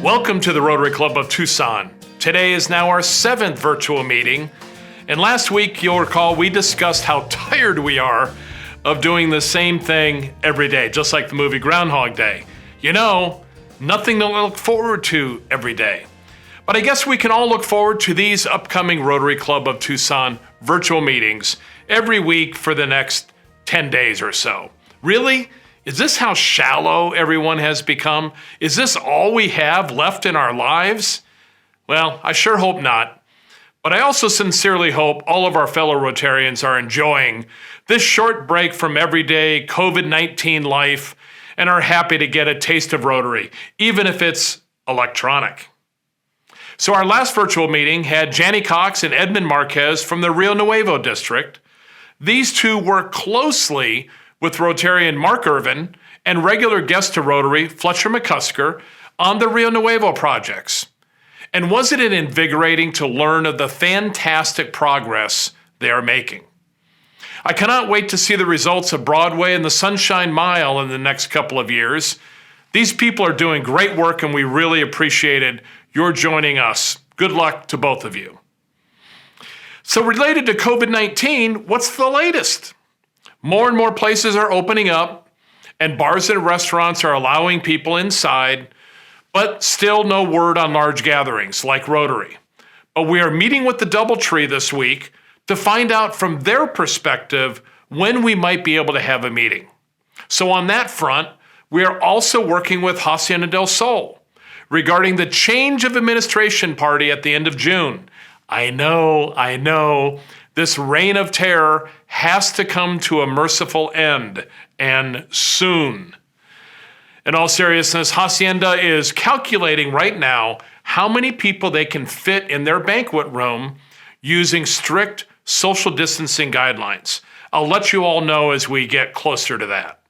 Welcome to the Rotary Club of Tucson. Today is now our 7th virtual meeting, and last week, you'll recall, we discussed how tired we are of doing the same thing every day, just like the movie Groundhog Day. You know, nothing to look forward to every day. But I guess we can all look forward to these upcoming Rotary Club of Tucson virtual meetings every week for the next 10 days or so. Really? Is this how shallow everyone has become? Is this all we have left in our lives? Well, I sure hope not. But I also sincerely hope all of our fellow Rotarians are enjoying this short break from everyday COVID-19 life and are happy to get a taste of Rotary, even if it's electronic. So our last virtual meeting had Janny Cox and Edmund Marquez from the Rio Nuevo district. These two work closely with Rotarian Mark Irvin and regular guest to Rotary, Fletcher McCusker, on the Rio Nuevo projects. And wasn't it invigorating to learn of the fantastic progress they are making? I cannot wait to see the results of Broadway and the Sunshine Mile in the next couple of years. These people are doing great work, and we really appreciated your joining us. Good luck to both of you. So related to COVID-19, what's the latest? More and more places are opening up, and bars and restaurants are allowing people inside, but still no word on large gatherings like Rotary. But we are meeting with the Doubletree this week to find out from their perspective when we might be able to have a meeting. So on that front, we are also working with Hacienda del Sol regarding the change of administration party at the end of June. I know. This reign of terror has to come to a merciful end, and soon. In all seriousness, Hacienda is calculating right now how many people they can fit in their banquet room using strict social distancing guidelines. I'll let you all know as we get closer to that.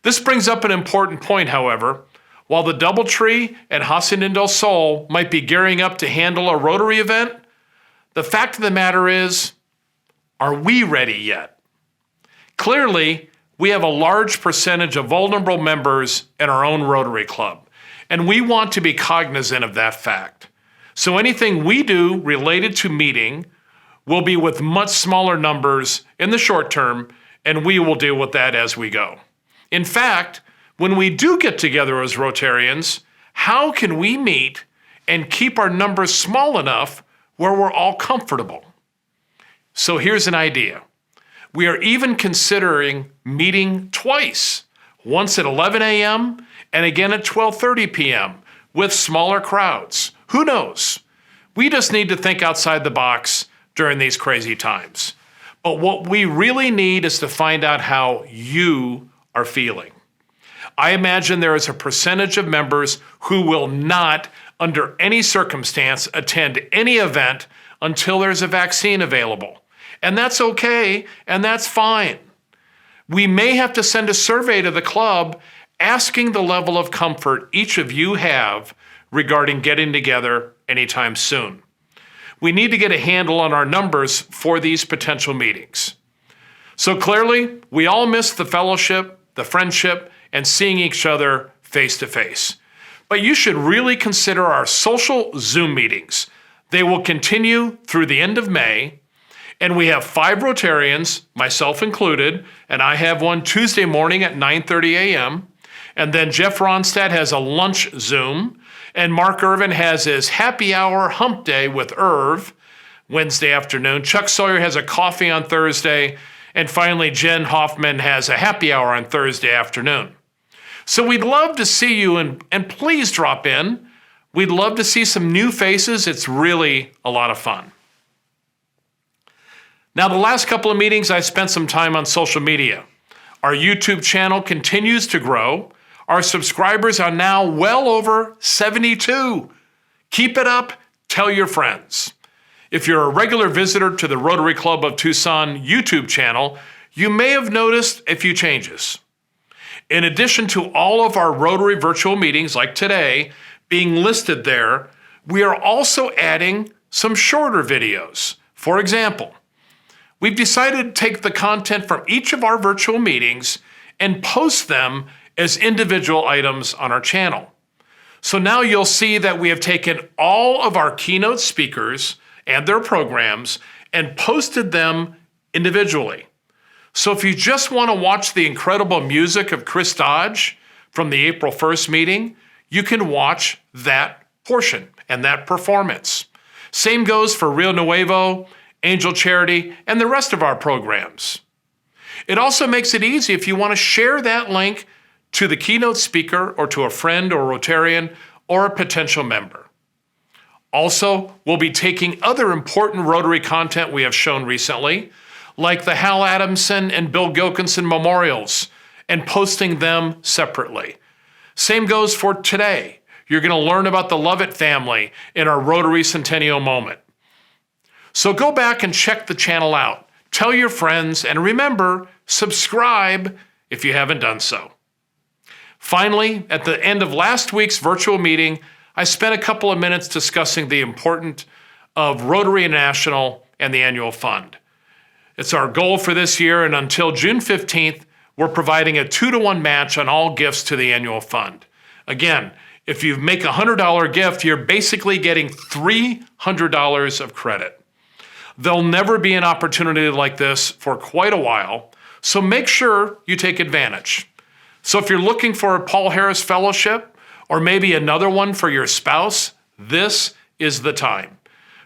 This brings up an important point, however. While the Doubletree and Hacienda del Sol might be gearing up to handle a Rotary event, the fact of the matter is, are we ready yet? Clearly, we have a large percentage of vulnerable members in our own Rotary Club, and we want to be cognizant of that fact. So anything we do related to meeting will be with much smaller numbers in the short term, and we will deal with that as we go. In fact, when we do get together as Rotarians, how can we meet and keep our numbers small enough where we're all comfortable? So here's an idea. We are even considering meeting twice, once at 11 a.m. and again at 12:30 p.m. with smaller crowds. Who knows? We just need to think outside the box during these crazy times. But what we really need is to find out how you are feeling. I imagine there is a percentage of members who will not, under any circumstance, attend any event until there's a vaccine available. And that's okay, and that's fine. We may have to send a survey to the club asking the level of comfort each of you have regarding getting together anytime soon. We need to get a handle on our numbers for these potential meetings. So clearly, we all miss the fellowship, the friendship, and seeing each other face to face. But you should really consider our social Zoom meetings. They will continue through the end of May, and we have 5 Rotarians, myself included, and I have one Tuesday morning at 9:30 a.m., and then Jeff Ronstadt has a lunch Zoom, and Mark Irvin has his happy hour hump day with Irv Wednesday afternoon. Chuck Sawyer has a coffee on Thursday, and finally Jen Hoffman has a happy hour on Thursday afternoon. So we'd love to see you, and please drop in. We'd love to see some new faces. It's really a lot of fun. Now, the last couple of meetings, I spent some time on social media. Our YouTube channel continues to grow. Our subscribers are now well over 72. Keep it up. Tell your friends. If you're a regular visitor to the Rotary Club of Tucson YouTube channel, you may have noticed a few changes. In addition to all of our Rotary virtual meetings like today being listed there, we are also adding some shorter videos. For example, we've decided to take the content from each of our virtual meetings and post them as individual items on our channel. So now you'll see that we have taken all of our keynote speakers and their programs and posted them individually. So if you just want to watch the incredible music of Chris Dodge from the April 1st meeting, you can watch that portion and that performance. Same goes for Rio Nuevo, Angel Charity, and the rest of our programs. It also makes it easy if you want to share that link to the keynote speaker or to a friend or Rotarian or a potential member. Also, we'll be taking other important Rotary content we have shown recently, like the Hal Adamson and Bill Gilkinson memorials, and posting them separately. Same goes for today. You're going to learn about the Lovett family in our Rotary Centennial moment. So go back and check the channel out. Tell your friends, and remember, subscribe if you haven't done so. Finally, at the end of last week's virtual meeting, I spent a couple of minutes discussing the importance of Rotary International and the annual fund. It's our goal for this year, and until June 15th, we're providing a 2-to-1 match on all gifts to the annual fund. Again, if you make a $100 gift, you're basically getting $300 of credit. There'll never be an opportunity like this for quite a while, so make sure you take advantage. So if you're looking for a Paul Harris Fellowship, or maybe another one for your spouse, this is the time.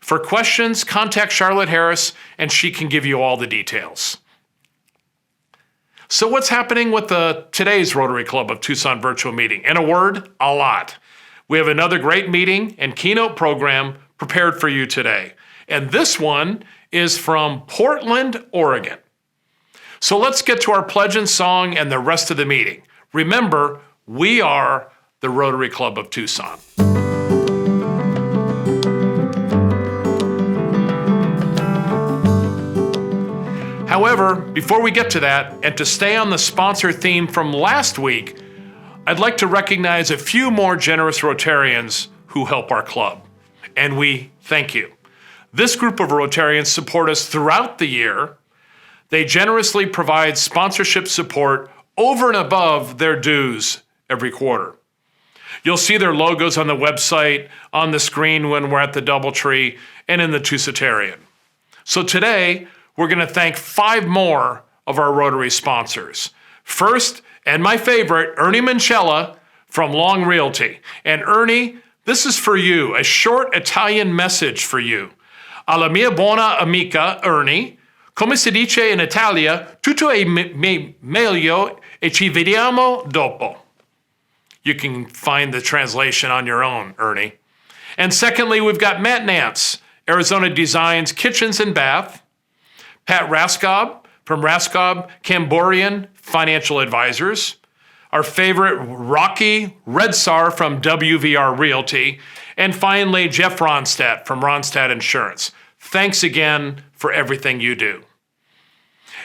For questions, contact Charlotte Harris, and she can give you all the details. So what's happening with today's Rotary Club of Tucson virtual meeting? In a word, a lot. We have another great meeting and keynote program prepared for you today. And this one is from Portland, Oregon. So let's get to our pledge and song and the rest of the meeting. Remember, we are the Rotary Club of Tucson. However, before we get to that, and to stay on the sponsor theme from last week, I'd like to recognize a few more generous Rotarians who help our club. And we thank you. This group of Rotarians support us throughout the year. They generously provide sponsorship support over and above their dues every quarter. You'll see their logos on the website, on the screen when we're at the Doubletree, and in the Tucson. So today, we're going to thank 5 more of our Rotary sponsors. First, and my favorite, Ernie Manchella from Long Realty. And Ernie, this is for you, a short Italian message for you. Alla mia buona amica, Ernie, come si dice in Italia, tutto è meglio e ci vediamo dopo. You can find the translation on your own, Ernie. And secondly, we've got Matt Nance, Arizona Designs Kitchens and Bath. Pat Raskob from Raskob Camborian Financial Advisors. Our favorite Rocky Redsar from WVR Realty. And finally, Jeff Ronstadt from Ronstadt Insurance. Thanks again for everything you do.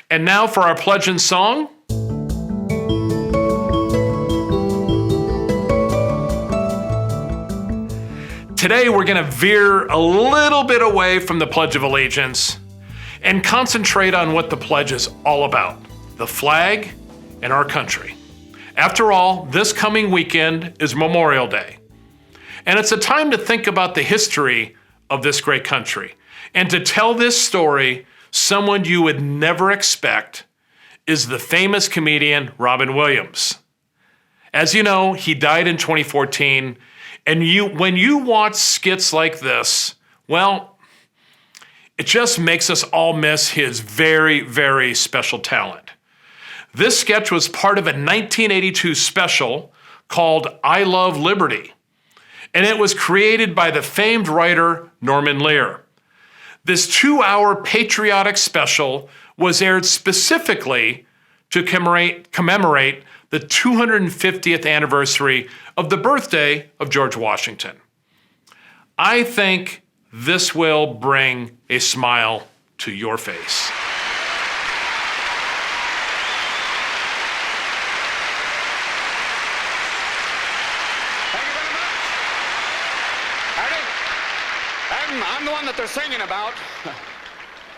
And now for our pledge and song. Today we're going to veer a little bit away from the Pledge of Allegiance and concentrate on what the pledge is all about, the flag and our country. After all, this coming weekend is Memorial Day, and it's a time to think about the history of this great country. And to tell this story, someone you would never expect is the famous comedian Robin Williams. As you know, he died in 2014, and when you watch skits like this, well, it just makes us all miss his very, very special talent. This sketch was part of a 1982 special called I Love Liberty, and it was created by the famed writer Norman Lear. This 2-hour patriotic special was aired specifically to commemorate the 250th anniversary of the birthday of George Washington. I think this will bring a smile to your face. Thank you very much. I'm the one that they're singing about.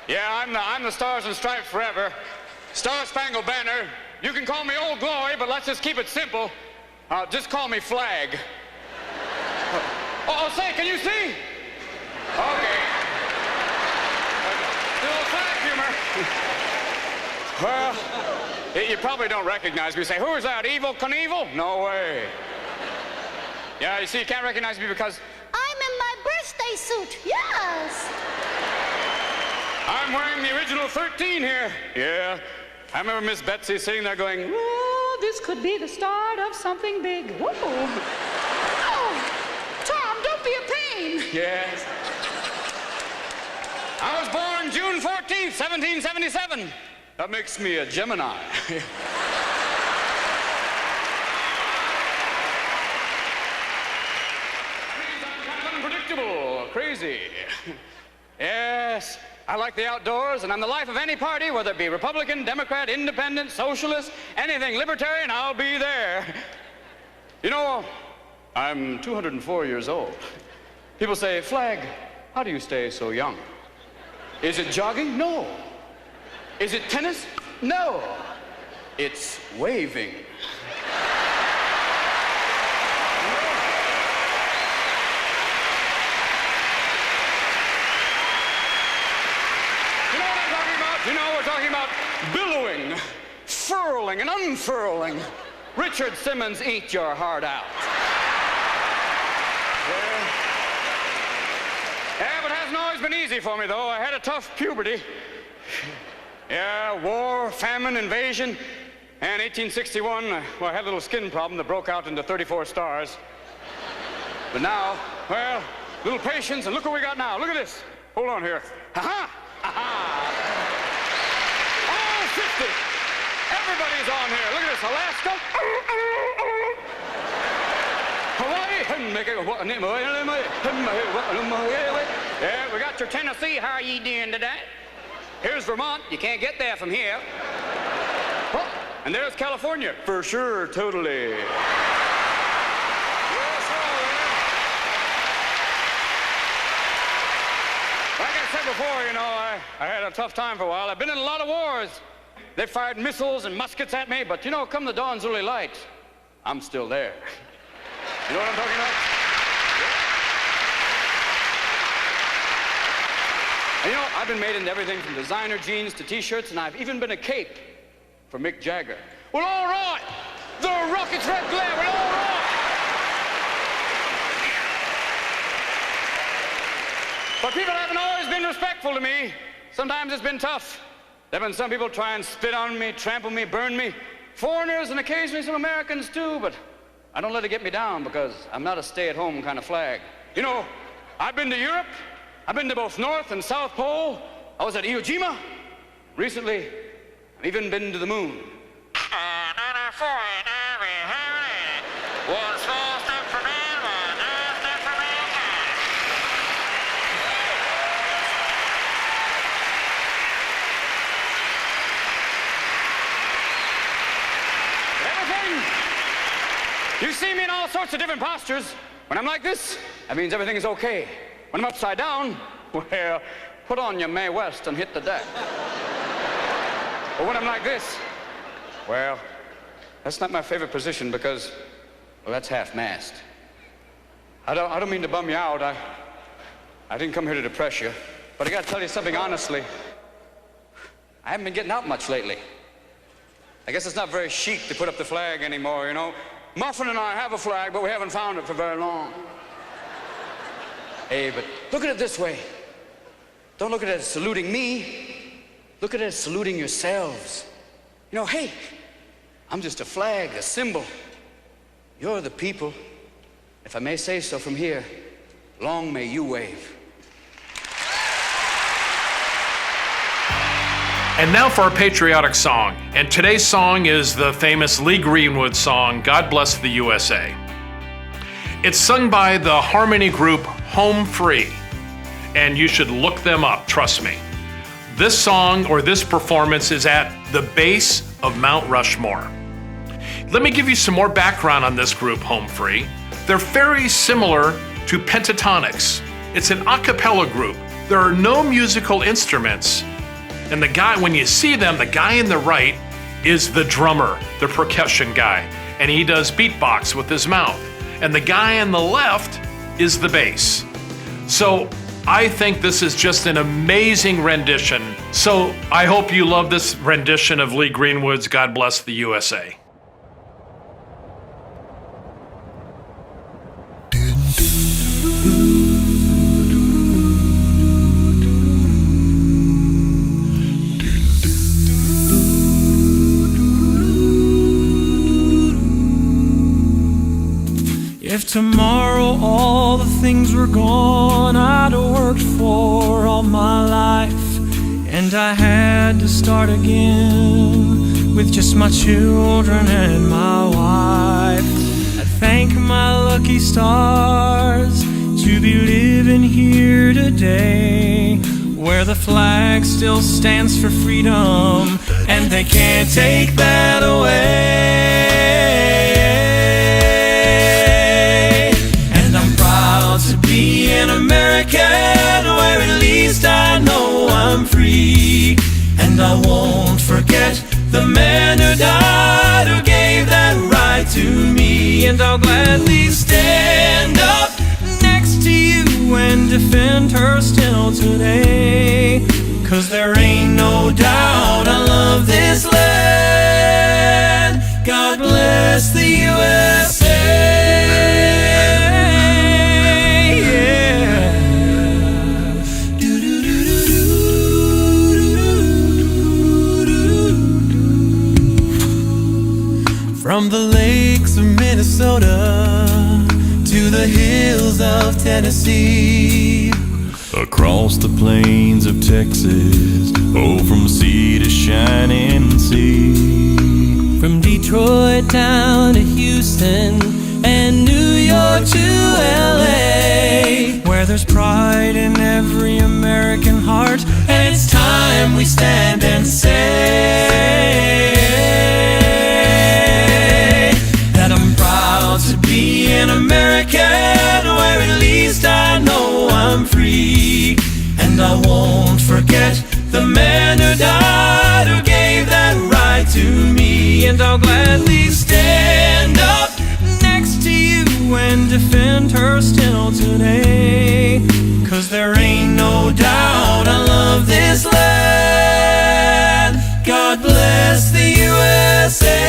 Yeah, I'm the Stars and Stripes forever. Star Spangled Banner. You can call me Old Glory, but let's just keep it simple. Just call me Flag. Oh, say, can you see? Okay. Little flag humor. Well, you probably don't recognize me. You say, who is that, Evel Knievel? No way. Yeah, you see, you can't recognize me because I'm in my birthday suit, yes. I'm wearing the original 13 here. Yeah. I remember Miss Betsy sitting there going, Oh, this could be the start of something big. Whoa. Oh, Tom, don't be a pain. yes. I was born June 14th, 1777. That makes me a Gemini. Unpredictable, crazy. Yes, I like the outdoors, and I'm the life of any party, whether it be Republican, Democrat, Independent, Socialist, anything Libertarian, I'll be there. You know, I'm 204 years old. People say, Flag, how do you stay so young? Is it jogging? No. Is it tennis? No. It's waving. You know, we're talking about billowing, furling, and unfurling. Richard Simmons, eat your heart out. Yeah, but it hasn't always been easy for me, though. I had a tough puberty. Yeah, war, famine, invasion. And 1861, well, I had a little skin problem that broke out into 34 stars. But now, well, little patience, and look what we got now. Look at this. Hold on here. Ha-ha! Ha-ha! 50. Everybody's on here. Look at this. Alaska. Hawaii. Yeah, we got your Tennessee. How are you doing today? Here's Vermont. You can't get there from here. Oh, and there's California. For sure, totally. Yes, like I said before, you know, I had a tough time for a while. I've been in a lot of wars. They fired missiles and muskets at me, but you know, come the dawn's early light, I'm still there. You know what I'm talking about? And you know, I've been made into everything from designer jeans to t-shirts, and I've even been a cape for Mick Jagger. Well, all right, the rocket's red glare, well, all right. But people haven't always been respectful to me. Sometimes it's been tough. There have been some people try and spit on me, trample me, burn me. Foreigners and occasionally some Americans too, but I don't let it get me down because I'm not a stay-at-home kind of flag. You know, I've been to Europe. I've been to both North and South Pole. I was at Iwo Jima. Recently, I've even been to the moon. One small step for man, one giant step for mankind. You see me in all sorts of different postures. When I'm like this, that means everything is okay. When I'm upside down, well, put on your Mae West and hit the deck. But when I'm like this, well, that's not my favorite position because, well, that's half-mast. I don't mean to bum you out. I didn't come here to depress you, but I gotta tell you something honestly. I haven't been getting out much lately. I guess it's not very chic to put up the flag anymore, you know. Muffin and I have a flag, but we haven't found it for very long. Hey, but look at it this way. Don't look at it as saluting me. Look at it as saluting yourselves. You know, hey, I'm just a flag, a symbol. You're the people. If I may say so from here, long may you wave. And now for our patriotic song. And today's song is the famous Lee Greenwood song, God Bless the USA. It's sung by the harmony group Home Free. And you should look them up, trust me. This song or this performance is at the base of Mount Rushmore. Let me give you some more background on this group, Home Free. They're very similar to Pentatonics. It's an a cappella group. There are no musical instruments. And the guy, when you see them, the guy in the right is the drummer, the percussion guy. And he does beatbox with his mouth. And the guy on the left is the bass. So I think this is just an amazing rendition. So I hope you love this rendition of Lee Greenwood's God Bless the USA. If tomorrow all the things were gone I'd worked for all my life, and I had to start again with just my children and my wife, I'd thank my lucky stars to be living here today, where the flag still stands for freedom and they can't take that away. Be an American where at least I know I'm free, and I won't forget the man who died, who gave that right to me, and I'll gladly stand up next to you and defend her still today, 'cause there ain't no doubt I love this land. God bless the USA. From the lakes of Minnesota to the hills of Tennessee, across the plains of Texas, oh, from sea to shining sea, from Detroit down to Houston and New York to LA, where there's pride in every American heart, and it's time we stand and say to be an American where at least I know I'm free, and I won't forget the man who died, who gave that right to me, and I'll gladly stand up next to you and defend her still today, 'cause there ain't no doubt I love this land. God bless the USA.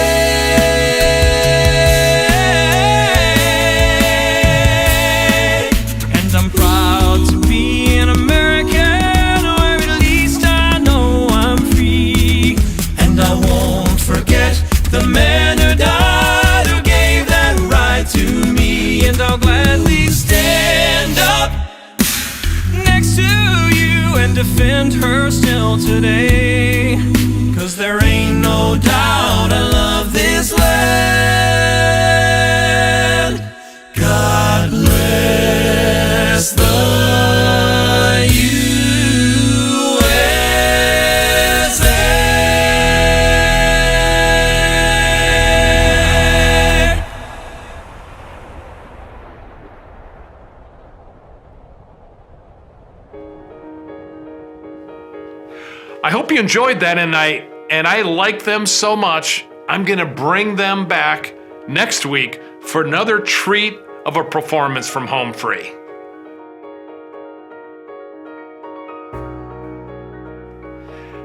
The man who died, who gave that right to me, and I'll gladly stand up next to you and defend her still today, 'cause there ain't no doubt I love this land. God bless the I hope you enjoyed that, and I like them so much, I'm gonna bring them back next week for another treat of a performance from Home Free.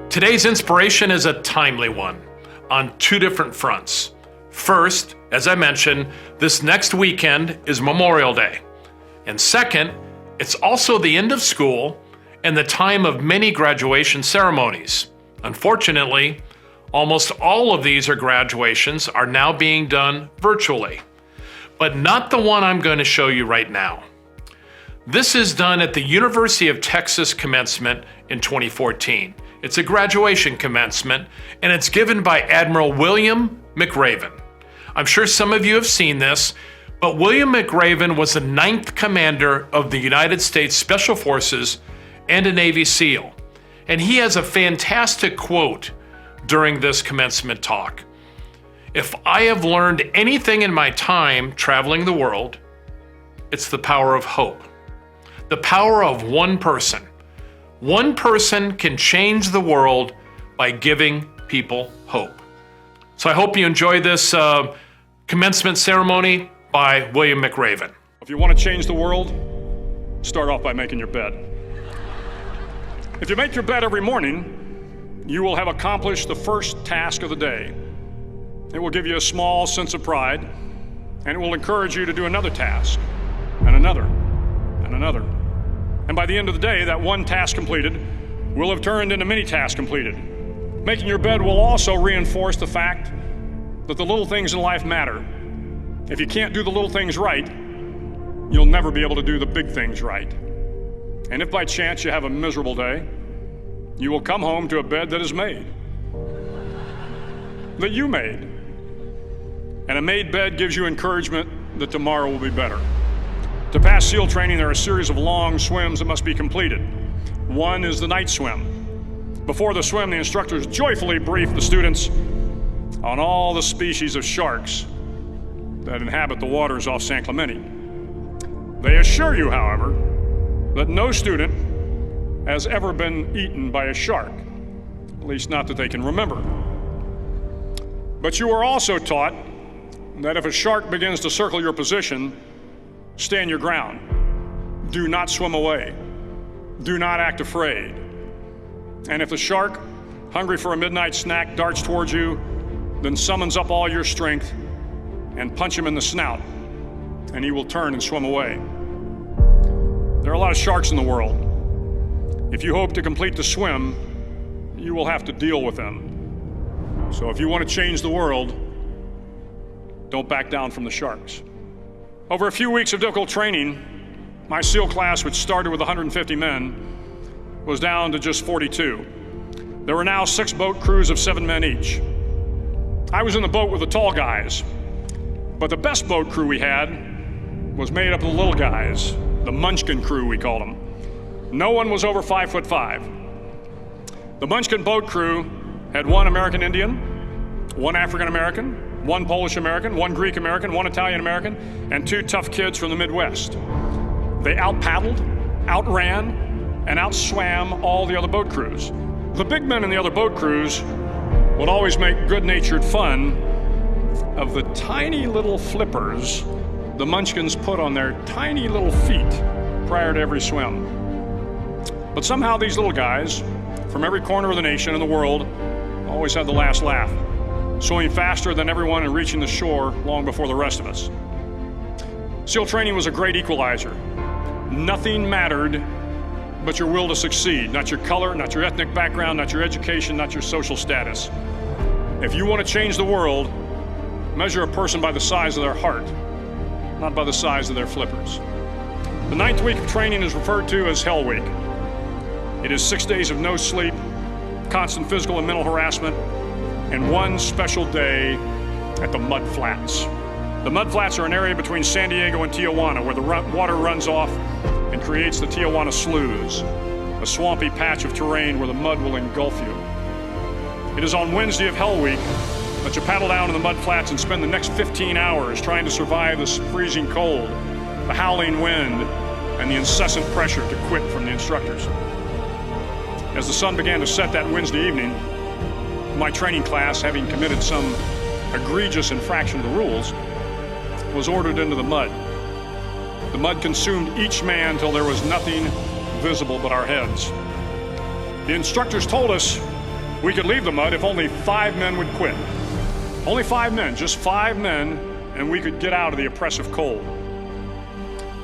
Today's inspiration is a timely one on two different fronts. First, as I mentioned, this next weekend is Memorial Day. And second, it's also the end of school and the time of many graduation ceremonies. Unfortunately, almost all of these graduations are now being done virtually, but not the one I'm going to show you right now. This is done at the University of Texas commencement in 2014. It's a graduation commencement, and it's given by Admiral William McRaven. I'm sure some of you have seen this, but William McRaven was the 9th commander of the United States Special Forces and a Navy SEAL. And he has a fantastic quote during this commencement talk. If I have learned anything in my time traveling the world, it's the power of hope. The power of one person. One person can change the world by giving people hope. So I hope you enjoy this commencement ceremony by William McRaven. If you want to change the world, start off by making your bed. If you make your bed every morning, you will have accomplished the first task of the day. It will give you a small sense of pride, and it will encourage you to do another task, and another, and another. And by the end of the day, that one task completed will have turned into many tasks completed. Making your bed will also reinforce the fact that the little things in life matter. If you can't do the little things right, you'll never be able to do the big things right. And if by chance you have a miserable day, you will come home to a bed that is made, that you made. And a made bed gives you encouragement that tomorrow will be better. To pass SEAL training, there are a series of long swims that must be completed. One is the night swim. Before the swim, the instructors joyfully brief the students on all the species of sharks that inhabit the waters off San Clemente. They assure you, however, that no student has ever been eaten by a shark, at least not that they can remember. But you are also taught that if a shark begins to circle your position, stand your ground. Do not swim away. Do not act afraid. And if the shark, hungry for a midnight snack, darts towards you, then summons up all your strength and punch him in the snout, and he will turn and swim away. There are a lot of sharks in the world. If you hope to complete the swim, you will have to deal with them. So if you want to change the world, don't back down from the sharks. Over a few weeks of difficult training, my SEAL class, which started with 150 men, was down to just 42. There were now 6 boat crews of 7 men each. I was in the boat with the tall guys, but the best boat crew we had was made up of the little guys, the Munchkin crew, we called them. No one was over 5'5". The Munchkin boat crew had 1 American Indian, 1 African American, 1 Polish American, 1 Greek American, 1 Italian American, and 2 tough kids from the Midwest. They out-paddled, outran, and outswam all the other boat crews. The big men in the other boat crews would always make good-natured fun of the tiny little flippers the Munchkins put on their tiny little feet prior to every swim. But somehow these little guys from every corner of the nation and the world always had the last laugh, swimming faster than everyone and reaching the shore long before the rest of us. SEAL training was a great equalizer. Nothing mattered but your will to succeed, not your color, not your ethnic background, not your education, not your social status. If you want to change the world, measure a person by the size of their heart, not by the size of their flippers. The 9th week of training is referred to as Hell Week. It is 6 days of no sleep, constant physical and mental harassment, and 1 special day at the Mud Flats. The Mud Flats are an area between San Diego and Tijuana where the water runs off and creates the Tijuana Sloughs, a swampy patch of terrain where the mud will engulf you. It is on Wednesday of Hell Week that you paddle down in the mud flats and spend the next 15 hours trying to survive the freezing cold, the howling wind, and the incessant pressure to quit from the instructors. As the sun began to set that Wednesday evening, my training class, having committed some egregious infraction of the rules, was ordered into the mud. The mud consumed each man till there was nothing visible but our heads. The instructors told us we could leave the mud if only 5 men would quit. Only 5 men, just 5 men, and we could get out of the oppressive cold.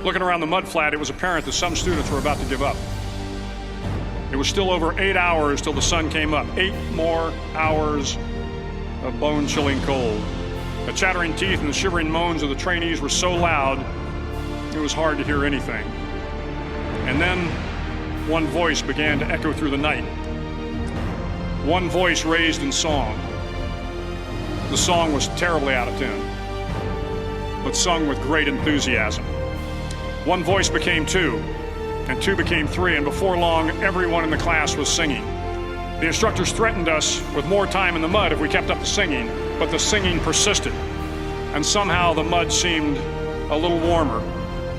Looking around the mud flat, it was apparent that some students were about to give up. It was still over 8 hours till the sun came up. 8 more hours of bone-chilling cold. The chattering teeth and the shivering moans of the trainees were so loud, it was hard to hear anything. And then one voice began to echo through the night. One voice raised in song. The song was terribly out of tune, but sung with great enthusiasm. One voice became 2, and 2 became 3, and before long, everyone in the class was singing. The instructors threatened us with more time in the mud if we kept up the singing, but the singing persisted, and somehow the mud seemed a little warmer,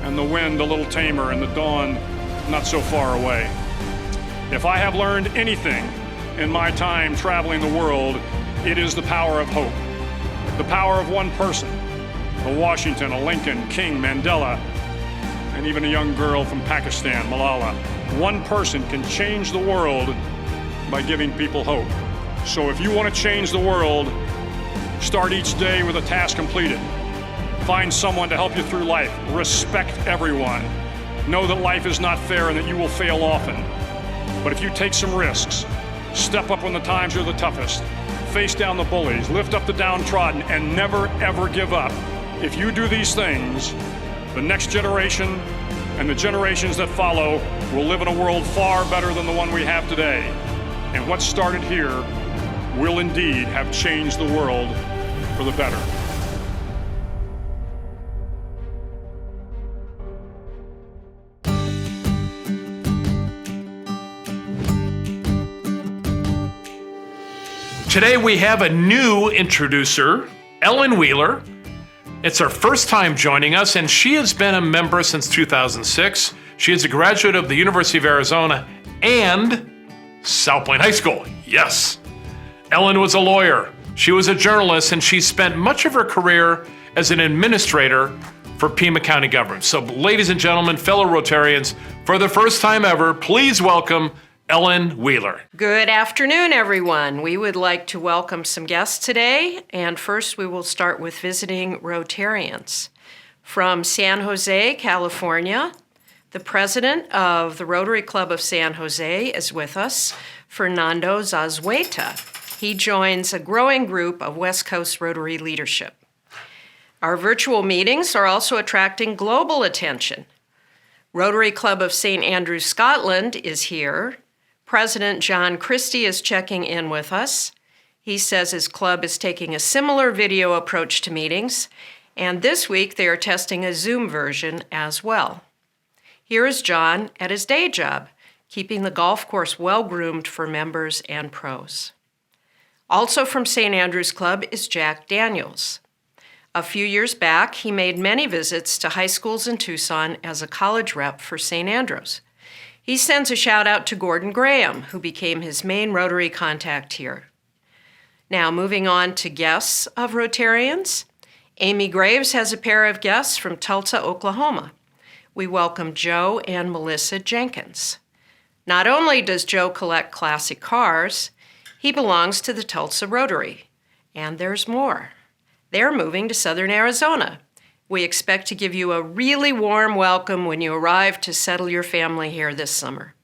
and the wind a little tamer, and the dawn not so far away. If I have learned anything in my time traveling the world, it is the power of hope. The power of one person, a Washington, a Lincoln, King, Mandela, and even a young girl from Pakistan, Malala. One person can change the world by giving people hope. So if you want to change the world, start each day with a task completed. Find someone to help you through life. Respect everyone. Know that life is not fair and that you will fail often. But if you take some risks, step up when the times are the toughest, face down the bullies, lift up the downtrodden, and never ever give up. If you do these things, the next generation and the generations that follow will live in a world far better than the one we have today. And what started here will indeed have changed the world for the better. Today we have a new introducer, Ellen Wheeler. It's her first time joining us, and she has been a member since 2006. She is a graduate of the University of Arizona and South Plain High School. Yes. Ellen was a lawyer. She was a journalist, and she spent much of her career as an administrator for Pima County government. So, ladies and gentlemen, fellow Rotarians, for the first time ever, please welcome Ellen Wheeler. Good afternoon, everyone. We would like to welcome some guests today, and first we will start with visiting Rotarians. From San Jose, California, the president of the Rotary Club of San Jose is with us, Fernando Zazueta. He joins a growing group of West Coast Rotary leadership. Our virtual meetings are also attracting global attention. Rotary Club of St. Andrews, Scotland is here. President John Christie is checking in with us. He says his club is taking a similar video approach to meetings, and this week they are testing a Zoom version as well. Here is John at his day job, keeping the golf course well-groomed for members and pros. Also from St. Andrews Club is Jack Daniels. A few years back, he made many visits to high schools in Tucson as a college rep for St. Andrews. He sends a shout out to Gordon Graham, who became his main Rotary contact here. Now, moving on to guests of Rotarians. Amy Graves has a pair of guests from Tulsa, Oklahoma. We welcome Joe and Melissa Jenkins. Not only does Joe collect classic cars, he belongs to the Tulsa Rotary. And there's more. They're moving to Southern Arizona. We expect to give you a really warm welcome when you arrive to settle your family here this summer.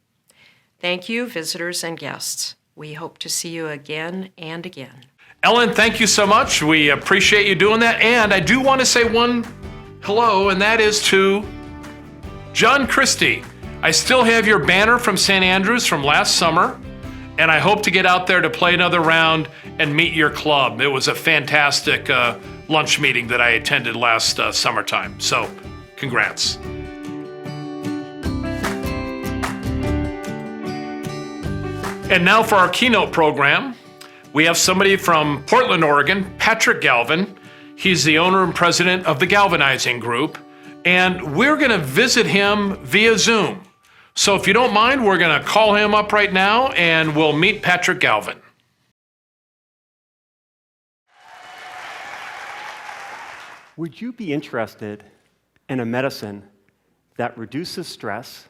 Thank you, visitors and guests. We hope to see you again and again. Ellen, thank you so much. We appreciate you doing that. And I do want to say one hello, and that is to John Christie. I still have your banner from St. Andrews from last summer, and I hope to get out there to play another round and meet your club. It was a fantastic lunch meeting that I attended last summertime. So, congrats. And now for our keynote program, we have somebody from Portland, Oregon, Patrick Galvin. He's the owner and president of the Galvanizing Group, and we're going to visit him via Zoom. So if you don't mind, we're going to call him up right now, and we'll meet Patrick Galvin. Would you be interested in a medicine that reduces stress,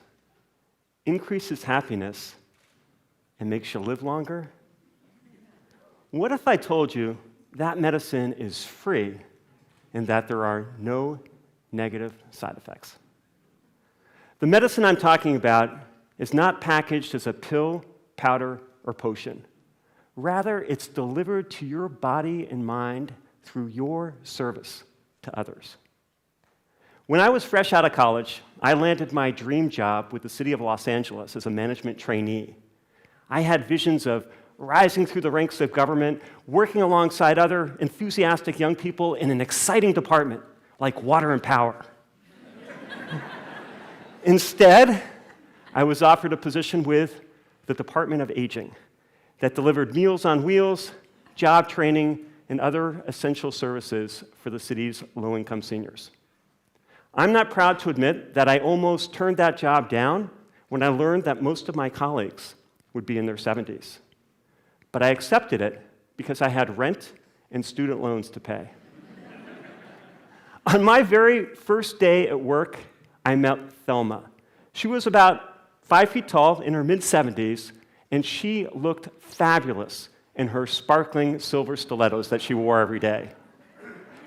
increases happiness, and makes you live longer? What if I told you that medicine is free and that there are no negative side effects? The medicine I'm talking about is not packaged as a pill, powder, or potion. Rather, it's delivered to your body and mind through your service to others. When I was fresh out of college, I landed my dream job with the city of Los Angeles as a management trainee. I had visions of rising through the ranks of government, working alongside other enthusiastic young people in an exciting department like water and power. Instead, I was offered a position with the Department of Aging that delivered Meals on Wheels, job training, and other essential services for the city's low-income seniors. I'm not proud to admit that I almost turned that job down when I learned that most of my colleagues would be in their 70s. But I accepted it because I had rent and student loans to pay. On my very first day at work, I met Thelma. She was about 5 feet tall, in her mid-70s, and she looked fabulous in her sparkling silver stilettos that she wore every day.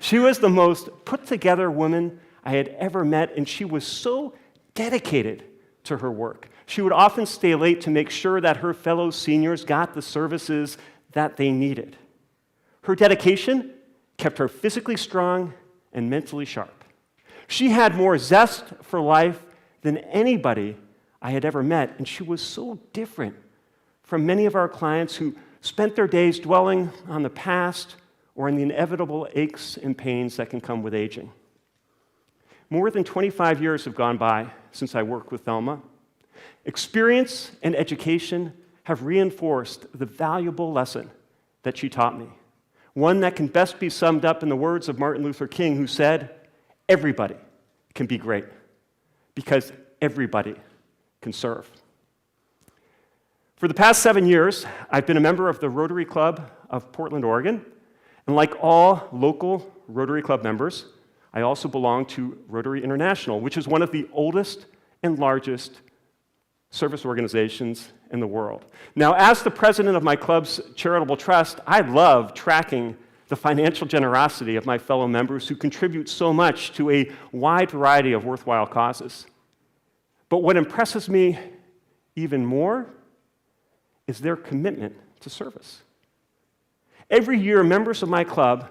She was the most put-together woman I had ever met, and she was so dedicated to her work. She would often stay late to make sure that her fellow seniors got the services that they needed. Her dedication kept her physically strong and mentally sharp. She had more zest for life than anybody I had ever met, and she was so different from many of our clients who spent their days dwelling on the past or on the inevitable aches and pains that can come with aging. More than 25 years have gone by since I worked with Thelma. Experience and education have reinforced the valuable lesson that she taught me, one that can best be summed up in the words of Martin Luther King, who said, "Everybody can be great because everybody can serve." For the past 7 years, I've been a member of the Rotary Club of Portland, Oregon, and like all local Rotary Club members, I also belong to Rotary International, which is one of the oldest and largest service organizations in the world. Now, as the president of my club's charitable trust, I love tracking the financial generosity of my fellow members who contribute so much to a wide variety of worthwhile causes. But what impresses me even more is their commitment to service. Every year, members of my club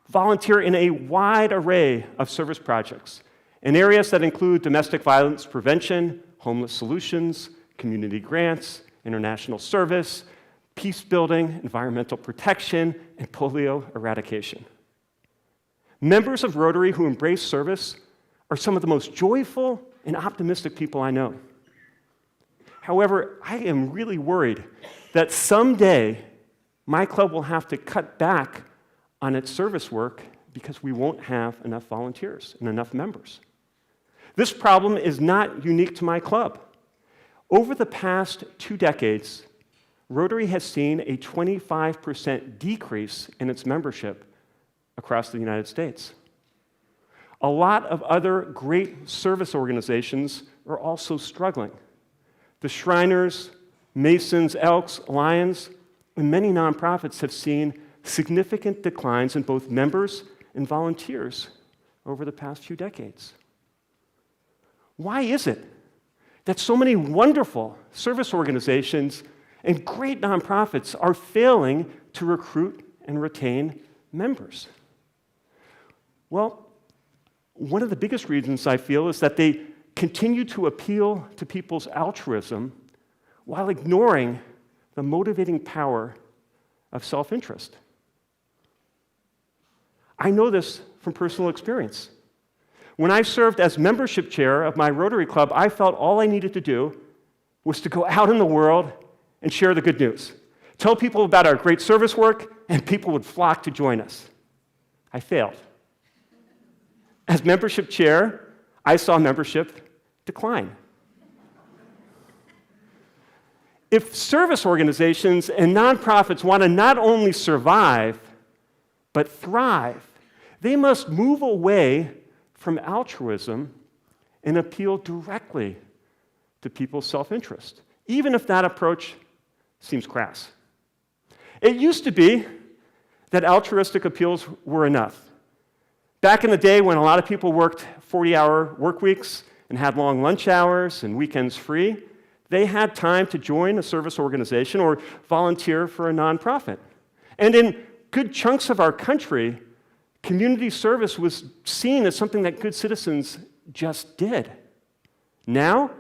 volunteer in a wide array of service projects in areas that include domestic violence prevention, homeless solutions, community grants, international service, peace building, environmental protection, and polio eradication. Members of Rotary who embrace service are some of the most joyful and optimistic people I know. However, I am really worried that someday my club will have to cut back on its service work because we won't have enough volunteers and enough members. This problem is not unique to my club. Over the past 2 decades, Rotary has seen a 25% decrease in its membership across the United States. A lot of other great service organizations are also struggling. The Shriners, Masons, Elks, Lions, and many nonprofits have seen significant declines in both members and volunteers over the past few decades. Why is it that so many wonderful service organizations and great nonprofits are failing to recruit and retain members? Well, one of the biggest reasons I feel is that they continue to appeal to people's altruism while ignoring the motivating power of self-interest. I know this from personal experience. When I served as membership chair of my Rotary Club, I felt all I needed to do was to go out in the world and share the good news. Tell people about our great service work, and people would flock to join us. I failed. As membership chair, I saw membership decline. If service organizations and nonprofits want to not only survive, but thrive, they must move away from altruism and appeal directly to people's self-interest, even if that approach seems crass. It used to be that altruistic appeals were enough. Back in the day when a lot of people worked 40-hour work weeks and had long lunch hours and weekends free, they had time to join a service organization or volunteer for a nonprofit. And in good chunks of our country, community service was seen as something that good citizens just did. Now,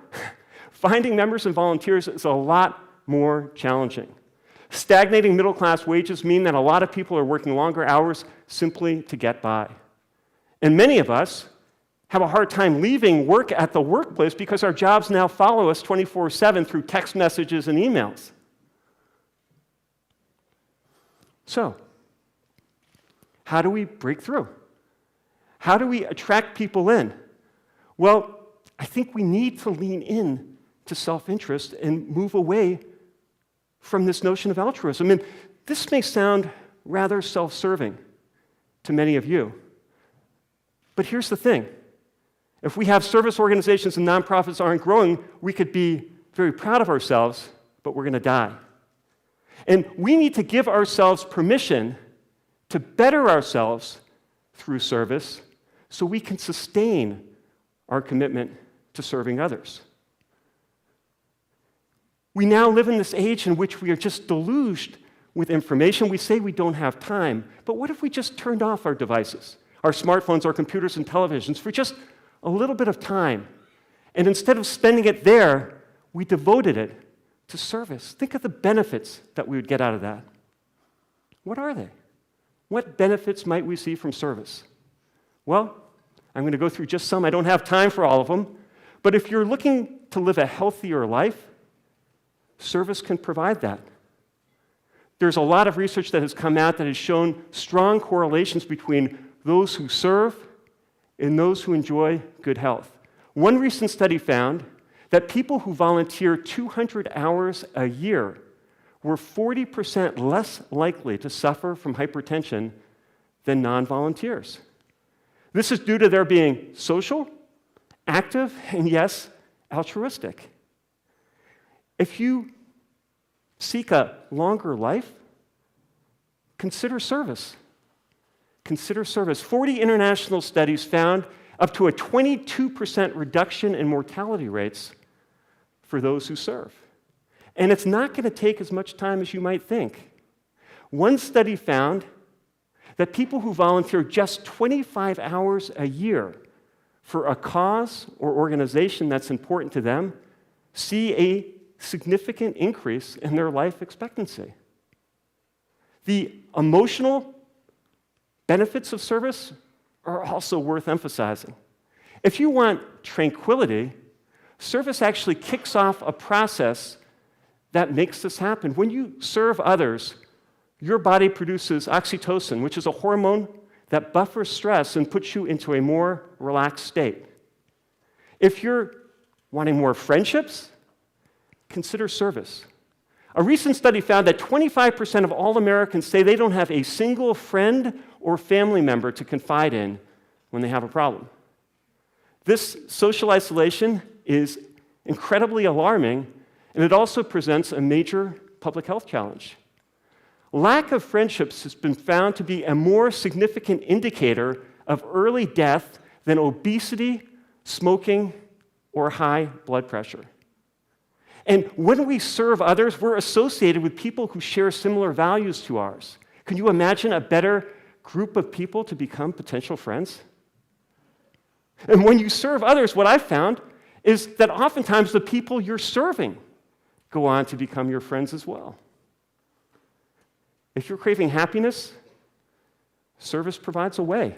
finding members and volunteers is a lot more challenging. Stagnating middle-class wages mean that a lot of people are working longer hours simply to get by. And many of us have a hard time leaving work at the workplace because our jobs now follow us 24/7 through text messages and emails. So, how do we break through? How do we attract people in? Well, I think we need to lean in to self-interest and move away from this notion of altruism. And this may sound rather self-serving to many of you. But here's the thing. If we have service organizations and nonprofits aren't growing, we could be very proud of ourselves, but we're going to die. And we need to give ourselves permission to better ourselves through service so we can sustain our commitment to serving others. We now live in this age in which we are just deluged with information. We say we don't have time, but what if we just turned off our devices, our smartphones, our computers, and televisions for just a little bit of time, and instead of spending it there, we devoted it to service? Think of the benefits that we would get out of that. What are they? What benefits might we see from service? Well, I'm going to go through just some. I don't have time for all of them, but if you're looking to live a healthier life, service can provide that. There's a lot of research that has come out that has shown strong correlations between those who serve and those who enjoy good health. One recent study found that people who volunteer 200 hours a year were 40% less likely to suffer from hypertension than non-volunteers. This is due to their being social, active, and yes, altruistic. If you seek a longer life, consider service. Consider service. 40 international studies found up to a 22% reduction in mortality rates for those who serve. And it's not going to take as much time as you might think. One study found that people who volunteer just 25 hours a year for a cause or organization that's important to them see a significant increase in their life expectancy. The emotional benefits of service are also worth emphasizing. If you want tranquility, service actually kicks off a process that makes this happen. When you serve others, your body produces oxytocin, which is a hormone that buffers stress and puts you into a more relaxed state. If you're wanting more friendships, consider service. A recent study found that 25% of all Americans say they don't have a single friend or family member to confide in when they have a problem. This social isolation is incredibly alarming, and it also presents a major public health challenge. Lack of friendships has been found to be a more significant indicator of early death than obesity, smoking, or high blood pressure. And when we serve others, we're associated with people who share similar values to ours. Can you imagine a better group of people to become potential friends? And when you serve others, what I've found is that oftentimes the people you're serving go on to become your friends as well. If you're craving happiness, service provides a way.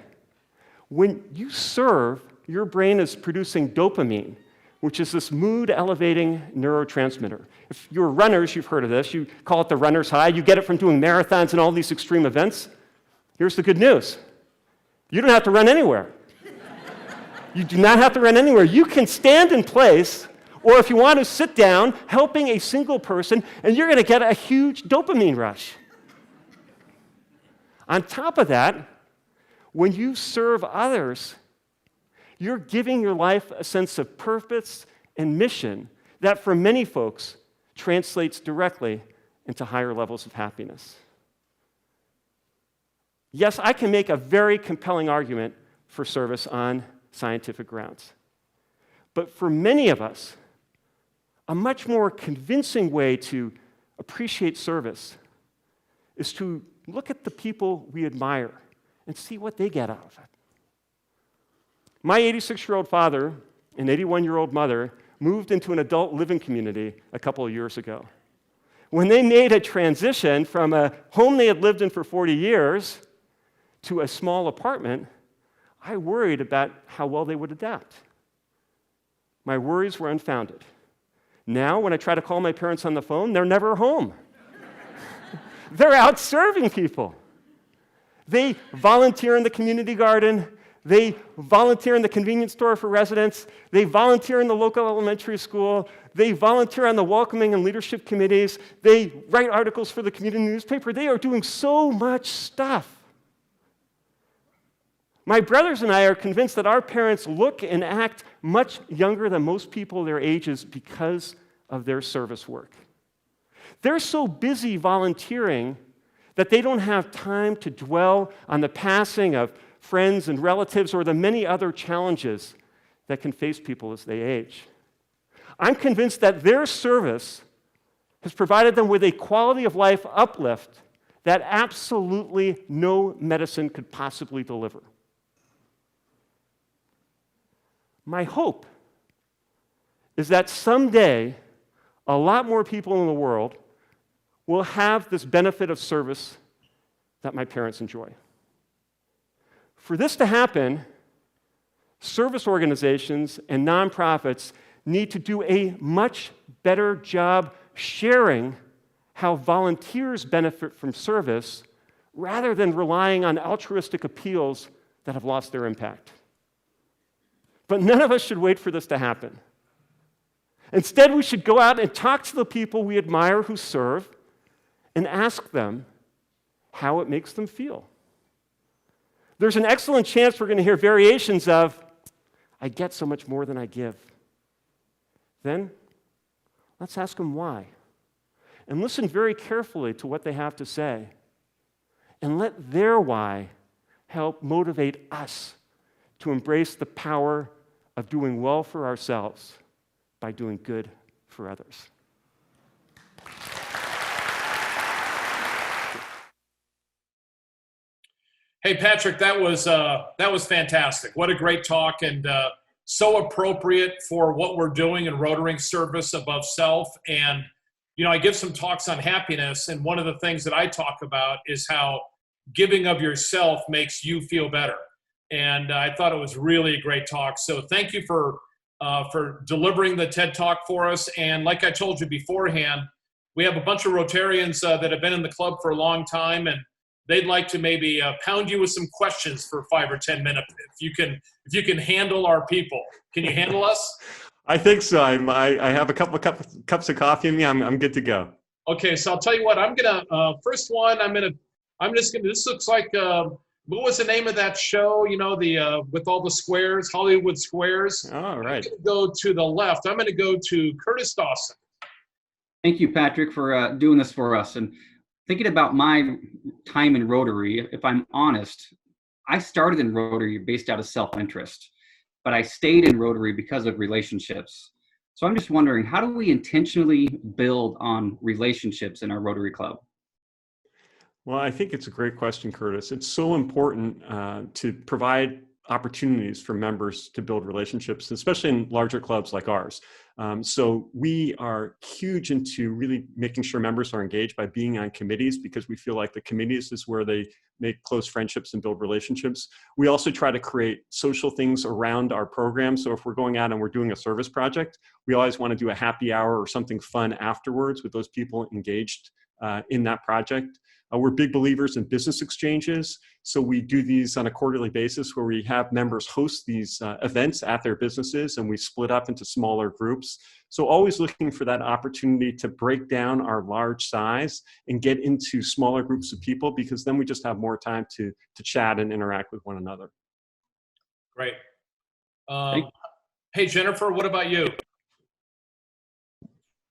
When you serve, your brain is producing dopamine, which is this mood-elevating neurotransmitter. If you're runners, you've heard of this. You call it the runner's high. You get it from doing marathons and all these extreme events. Here's the good news. You don't have to run anywhere. You do not have to run anywhere. You can stand in place, or if you want to, sit down, helping a single person, and you're going to get a huge dopamine rush. On top of that, when you serve others, you're giving your life a sense of purpose and mission that for many folks translates directly into higher levels of happiness. Yes, I can make a very compelling argument for service on scientific grounds. But for many of us, a much more convincing way to appreciate service is to look at the people we admire and see what they get out of it. My 86-year-old father and 81-year-old mother moved into an adult living community a couple of years ago. When they made a transition from a home they had lived in for 40 years to a small apartment, I worried about how well they would adapt. My worries were unfounded. Now, when I try to call my parents on the phone, they're never home. They're out serving people. They volunteer in the community garden. They volunteer in the convenience store for residents. They volunteer in the local elementary school. They volunteer on the welcoming and leadership committees. They write articles for the community newspaper. They are doing so much stuff. My brothers and I are convinced that our parents look and act much younger than most people their ages because of their service work. They're so busy volunteering that they don't have time to dwell on the passing of friends and relatives or the many other challenges that can face people as they age. I'm convinced that their service has provided them with a quality of life uplift that absolutely no medicine could possibly deliver. My hope is that someday a lot more people in the world will have this benefit of service that my parents enjoy. For this to happen, service organizations and nonprofits need to do a much better job sharing how volunteers benefit from service rather than relying on altruistic appeals that have lost their impact. But none of us should wait for this to happen. Instead, we should go out and talk to the people we admire who serve and ask them how it makes them feel. There's an excellent chance we're going to hear variations of, I get so much more than I give. Then, let's ask them why. And listen very carefully to what they have to say. And let their why help motivate us to embrace the power of doing well for ourselves by doing good for others. Hey, Patrick, that was fantastic. What a great talk, and so appropriate for what we're doing in Rotary service above self. And, you know, I give some talks on happiness, and one of the things that I talk about is how giving of yourself makes you feel better. And I thought it was really a great talk. So thank you for delivering the TED Talk for us. And like I told you beforehand, we have a bunch of Rotarians that have been in the club for a long time, and they'd like to maybe pound you with some questions for 5 or 10 minutes. If you can handle our people, can you handle us? I think so. I have a couple of cups of coffee in me. I'm good to go. Okay, so I'll tell you what. I'm gonna first one. This looks like what was the name of that show? You know, the with all the squares, Hollywood Squares. Oh, right. I'm gonna go to the left. I'm gonna go to Curtis Dawson. Thank you, Patrick, for doing this for us. And thinking about my time in Rotary, if I'm honest, I started in Rotary based out of self-interest, but I stayed in Rotary because of relationships. So I'm just wondering, how do we intentionally build on relationships in our Rotary Club? Well, I think it's a great question, Curtis. It's so important to provide opportunities for members to build relationships, especially in larger clubs like ours. So we are huge into really making sure members are engaged by being on committees, because we feel like the committees is where they make close friendships and build relationships. We also try to create social things around our program. So if we're going out and we're doing a service project, we always want to do a happy hour or something fun afterwards with those people engaged in that project. We're big believers in business exchanges, so we do these on a quarterly basis where we have members host these events at their businesses, and we split up into smaller groups. So always looking for that opportunity to break down our large size and get into smaller groups of people, because then we just have more time to chat and interact with one another. Great. Hey, Jennifer, what about you?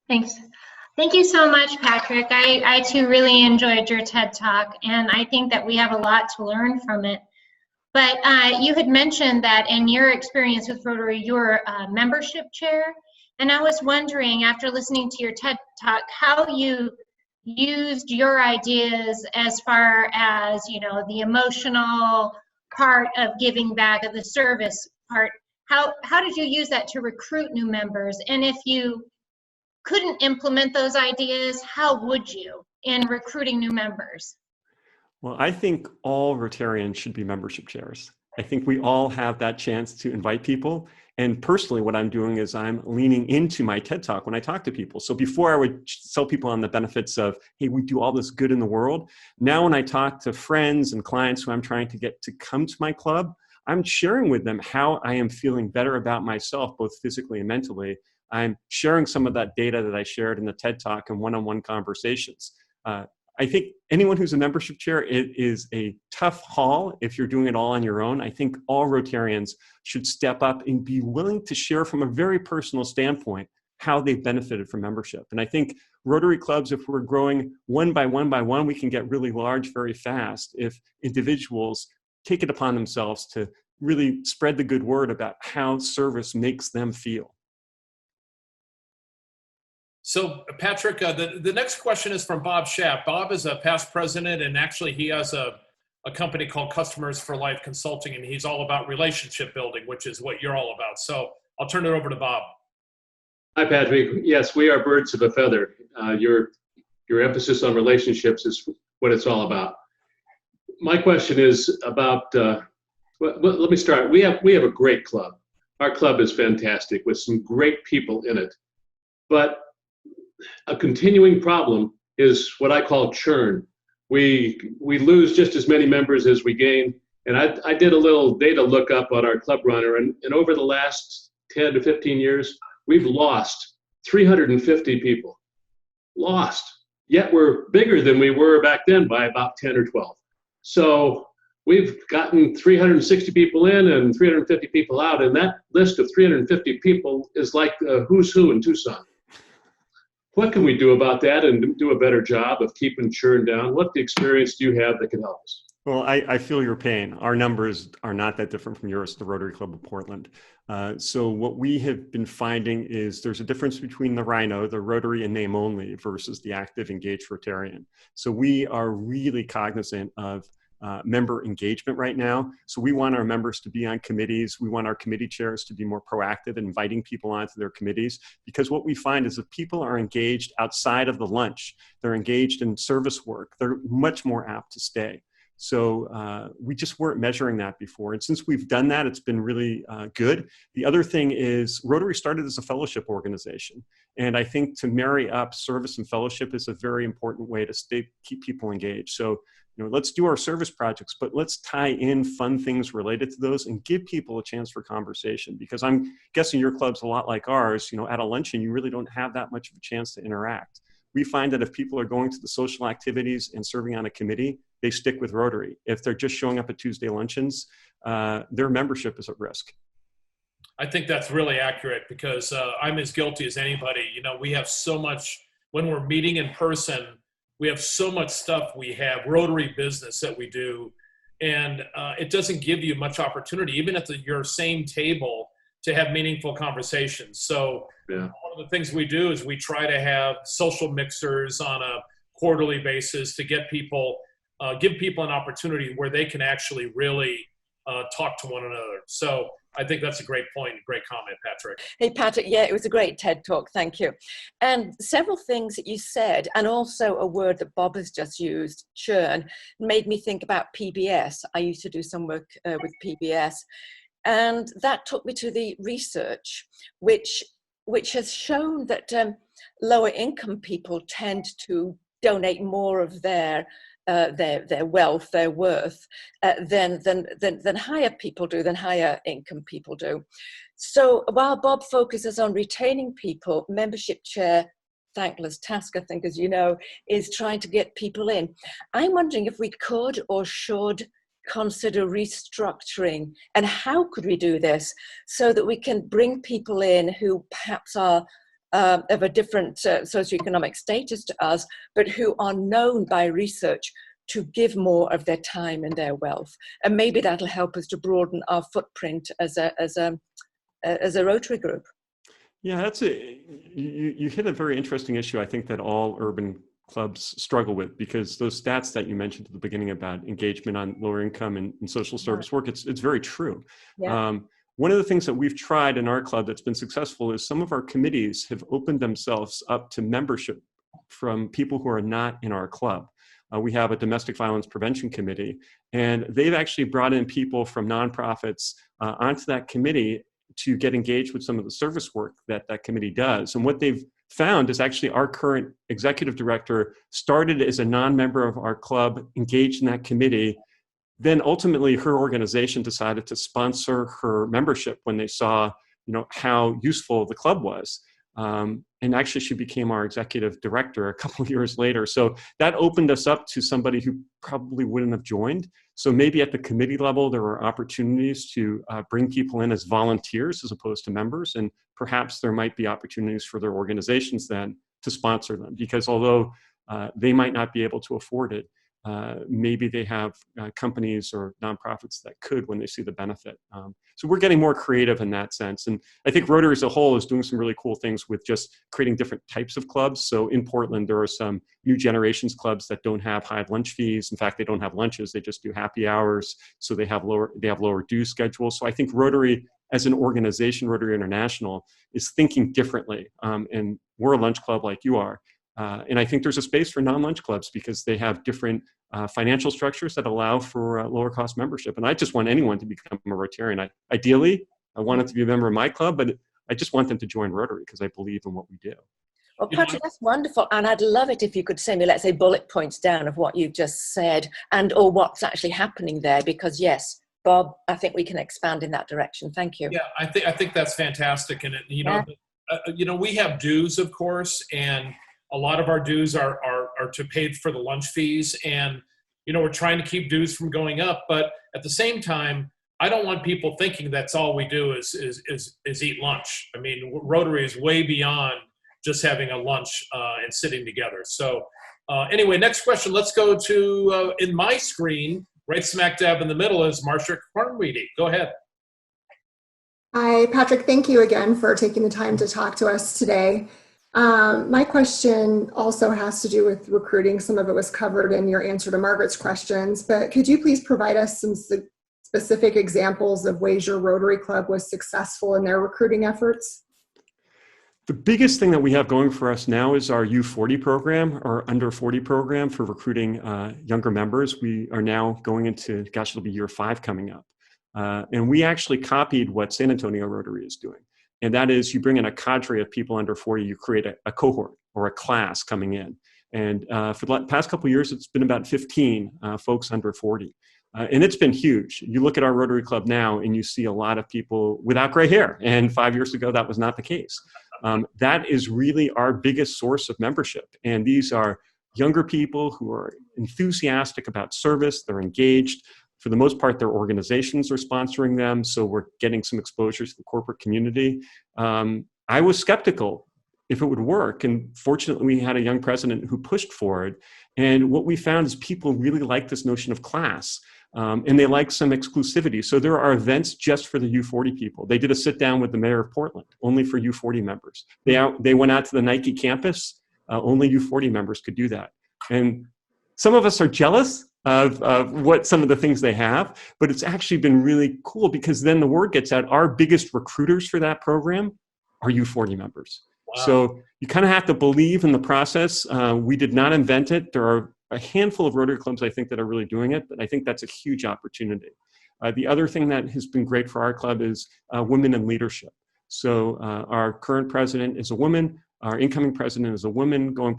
Thanks. Thank you so much, Patrick. I too really enjoyed your TED Talk, and I think that we have a lot to learn from it. But you had mentioned that in your experience with Rotary, you're a membership chair, and I was wondering, after listening to your TED Talk, how you used your ideas as far as, you know, the emotional part of giving back, of the service part. How did you use that to recruit new members? And if you couldn't implement those ideas, how would you in recruiting new members? Well, I think all Rotarians should be membership chairs. I think we all have that chance to invite people. And personally, what I'm doing is I'm leaning into my TED Talk when I talk to people. So before I would sell people on the benefits of, hey, we do all this good in the world. Now when I talk to friends and clients who I'm trying to get to come to my club, I'm sharing with them how I am feeling better about myself, both physically and mentally. I'm sharing some of that data that I shared in the TED Talk and one-on-one conversations. I think anyone who's a membership chair, it is a tough haul if you're doing it all on your own. I think all Rotarians should step up and be willing to share from a very personal standpoint how they've benefited from membership. And I think Rotary clubs, if we're growing one by one, we can get really large very fast if individuals take it upon themselves to really spread the good word about how service makes them feel. So, Patrick, the next question is from Bob Schaap. Bob is a past president, and actually he has a company called Customers for Life Consulting, and he's all about relationship building, which is what you're all about. So I'll turn it over to Bob. Hi, Patrick. Yes, we are birds of a feather. Your emphasis on relationships is what it's all about. My question is about, let me start. We have a great club. Our club is fantastic with some great people in it. But a continuing problem is what I call churn. We lose just as many members as we gain. And I did a little data lookup on our club runner, and over the last 10 to 15 years, we've lost 350 people. Lost. Yet we're bigger than we were back then by about 10 or 12. So we've gotten 360 people in and 350 people out, and that list of 350 people is like who's who in Tucson. What can we do about that and do a better job of keeping churn down? What experience do you have that can help us? Well, I feel your pain. Our numbers are not that different from yours, the Rotary Club of Portland. So what we have been finding is there's a difference between the Rhino, the Rotary in name only, versus the active engaged Rotarian. So we are really cognizant of member engagement right now. So we want our members to be on committees. We want our committee chairs to be more proactive in inviting people onto their committees, because what we find is if people are engaged outside of the lunch, they're engaged in service work, they're much more apt to stay. So we just weren't measuring that before. And since we've done that, it's been really good. The other thing is Rotary started as a fellowship organization. And I think to marry up service and fellowship is a very important way to keep people engaged. So, let's do our service projects, but let's tie in fun things related to those and give people a chance for conversation, because I'm guessing your club's a lot like ours. At a luncheon, you really don't have that much of a chance to interact. We find that if people are going to the social activities and serving on a committee, they stick with Rotary. If they're just showing up at Tuesday luncheons, their membership is at risk. I think that's really accurate, because I'm as guilty as anybody. We have so much, when we're meeting in person, we have so much stuff. We have Rotary business that we do, and it doesn't give you much opportunity, even at your same table, to have meaningful conversations. So one of the things we do is we try to have social mixers on a quarterly basis to get people, give people an opportunity where they can actually really talk to one another. So I think that's a great point, great comment, Patrick. Hey, Patrick, yeah, it was a great TED Talk, thank you. And several things that you said, and also a word that Bob has just used, churn, made me think about PBS. I used to do some work with PBS, and that took me to the research, which has shown that lower income people tend to donate more of their wealth, their worth, than higher people do, than higher income people do. So while Bob focuses on retaining people, membership chair, thankless task, I think, as you know, is trying to get people in. I'm wondering if we could or should consider restructuring, and how could we do this so that we can bring people in who perhaps are of a different socioeconomic status to us, but who are known by research to give more of their time and their wealth. And maybe that'll help us to broaden our footprint as a Rotary group. Yeah, you hit a very interesting issue, I think, that all urban clubs struggle with, because those stats that you mentioned at the beginning about engagement on lower income and social service work, it's very true. Yeah. One of the things that we've tried in our club that's been successful is some of our committees have opened themselves up to membership from people who are not in our club. We have a domestic violence prevention committee, and they've actually brought in people from nonprofits onto that committee to get engaged with some of the service work that committee does. And what they've found is actually our current executive director started as a non-member of our club, engaged in that committee. Then ultimately her organization decided to sponsor her membership when they saw, how useful the club was. And actually, she became our executive director a couple of years later. So that opened us up to somebody who probably wouldn't have joined. So maybe at the committee level, there were opportunities to bring people in as volunteers as opposed to members. And perhaps there might be opportunities for their organizations then to sponsor them. Because although they might not be able to afford it, maybe they have companies or nonprofits that could when they see the benefit. So we're getting more creative in that sense. And I think Rotary as a whole is doing some really cool things with just creating different types of clubs. So in Portland, there are some new generations clubs that don't have high lunch fees. In fact, they don't have lunches, they just do happy hours. So they have lower due schedules. So I think Rotary as an organization, Rotary International, is thinking differently. And we're a lunch club like you are. And I think there's a space for non-lunch clubs because they have different financial structures that allow for lower cost membership. And I just want anyone to become a Rotarian. Ideally, I want it to be a member of my club, but I just want them to join Rotary because I believe in what we do. Well, Patrick, that's wonderful. And I'd love it if you could send me, let's say, bullet points down of what you've just said and or what's actually happening there. Because yes, Bob, I think we can expand in that direction. Thank you. Yeah, I think that's fantastic. And we have dues, of course, and a lot of our dues are to pay for the lunch fees, and we're trying to keep dues from going up. But at the same time, I don't want people thinking that's all we do is eat lunch. I mean, Rotary is way beyond just having a lunch and sitting together. So anyway, next question. Let's go to in my screen, right smack dab in the middle is Marcia Cornweedy. Go ahead. Hi, Patrick. Thank you again for taking the time to talk to us today. My question also has to do with recruiting. Some of it was covered in your answer to Margaret's questions, but could you please provide us some specific examples of ways your Rotary Club was successful in their recruiting efforts? The biggest thing that we have going for us now is our U40 program, our under 40 program for recruiting younger members. We are now going into, it'll be year 5 coming up. And we actually copied what San Antonio Rotary is doing. And that is you bring in a cadre of people under 40, you create a cohort or a class coming in. And for the past couple of years, it's been about 15 folks under 40. And it's been huge. You look at our Rotary Club now and you see a lot of people without gray hair. And 5 years ago, that was not the case. That is really our biggest source of membership. And these are younger people who are enthusiastic about service, they're engaged. For the most part, their organizations are sponsoring them, so we're getting some exposure to the corporate community. I was skeptical if it would work, and fortunately, we had a young president who pushed for it. And what we found is people really like this notion of class, and they like some exclusivity. So there are events just for the U40 people. They did a sit down with the mayor of Portland, only for U40 members. They went out to the Nike campus, only U40 members could do that. And some of us are jealous of what some of the things they have, but it's actually been really cool because then the word gets out. Our biggest recruiters for that program are U40 members. Wow. So you kind of have to believe in the process. We did not invent it. There are a handful of Rotary clubs, I think, that are really doing it, but I think that's a huge opportunity. The other thing that has been great for our club is women in leadership. So our current president is a woman. Our incoming president is a woman. Going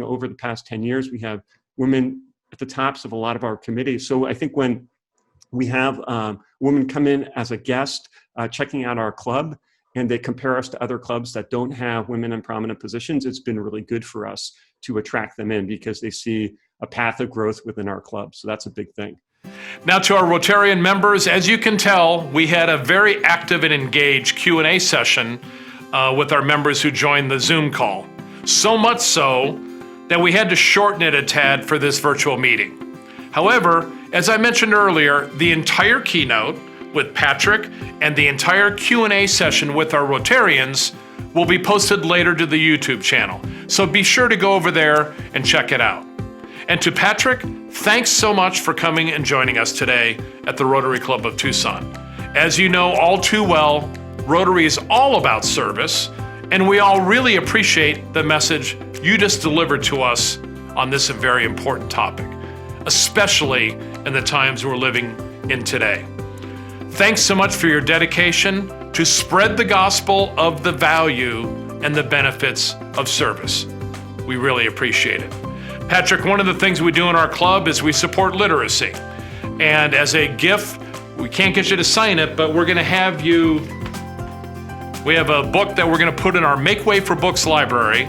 over the past 10 years, we have women at the tops of a lot of our committees. So I think when we have women come in as a guest, checking out our club, and they compare us to other clubs that don't have women in prominent positions, it's been really good for us to attract them in because they see a path of growth within our club. So that's a big thing. Now to our Rotarian members, as you can tell, we had a very active and engaged Q&A session with our members who joined the Zoom call. So much so that we had to shorten it a tad for this virtual meeting. However, as I mentioned earlier, the entire keynote with Patrick and the entire Q&A session with our Rotarians will be posted later to the YouTube channel. So be sure to go over there and check it out. And to Patrick, thanks so much for coming and joining us today at the Rotary Club of Tucson. As you know all too well, Rotary is all about service, and we all really appreciate the message you just delivered to us on this very important topic, especially in the times we're living in today. Thanks so much for your dedication to spread the gospel of the value and the benefits of service. We really appreciate it. Patrick, one of the things we do in our club is we support literacy. And as a gift, we can't get you to sign it, but we're going to have you We have a book that we're going to put in our Make Way for Books library,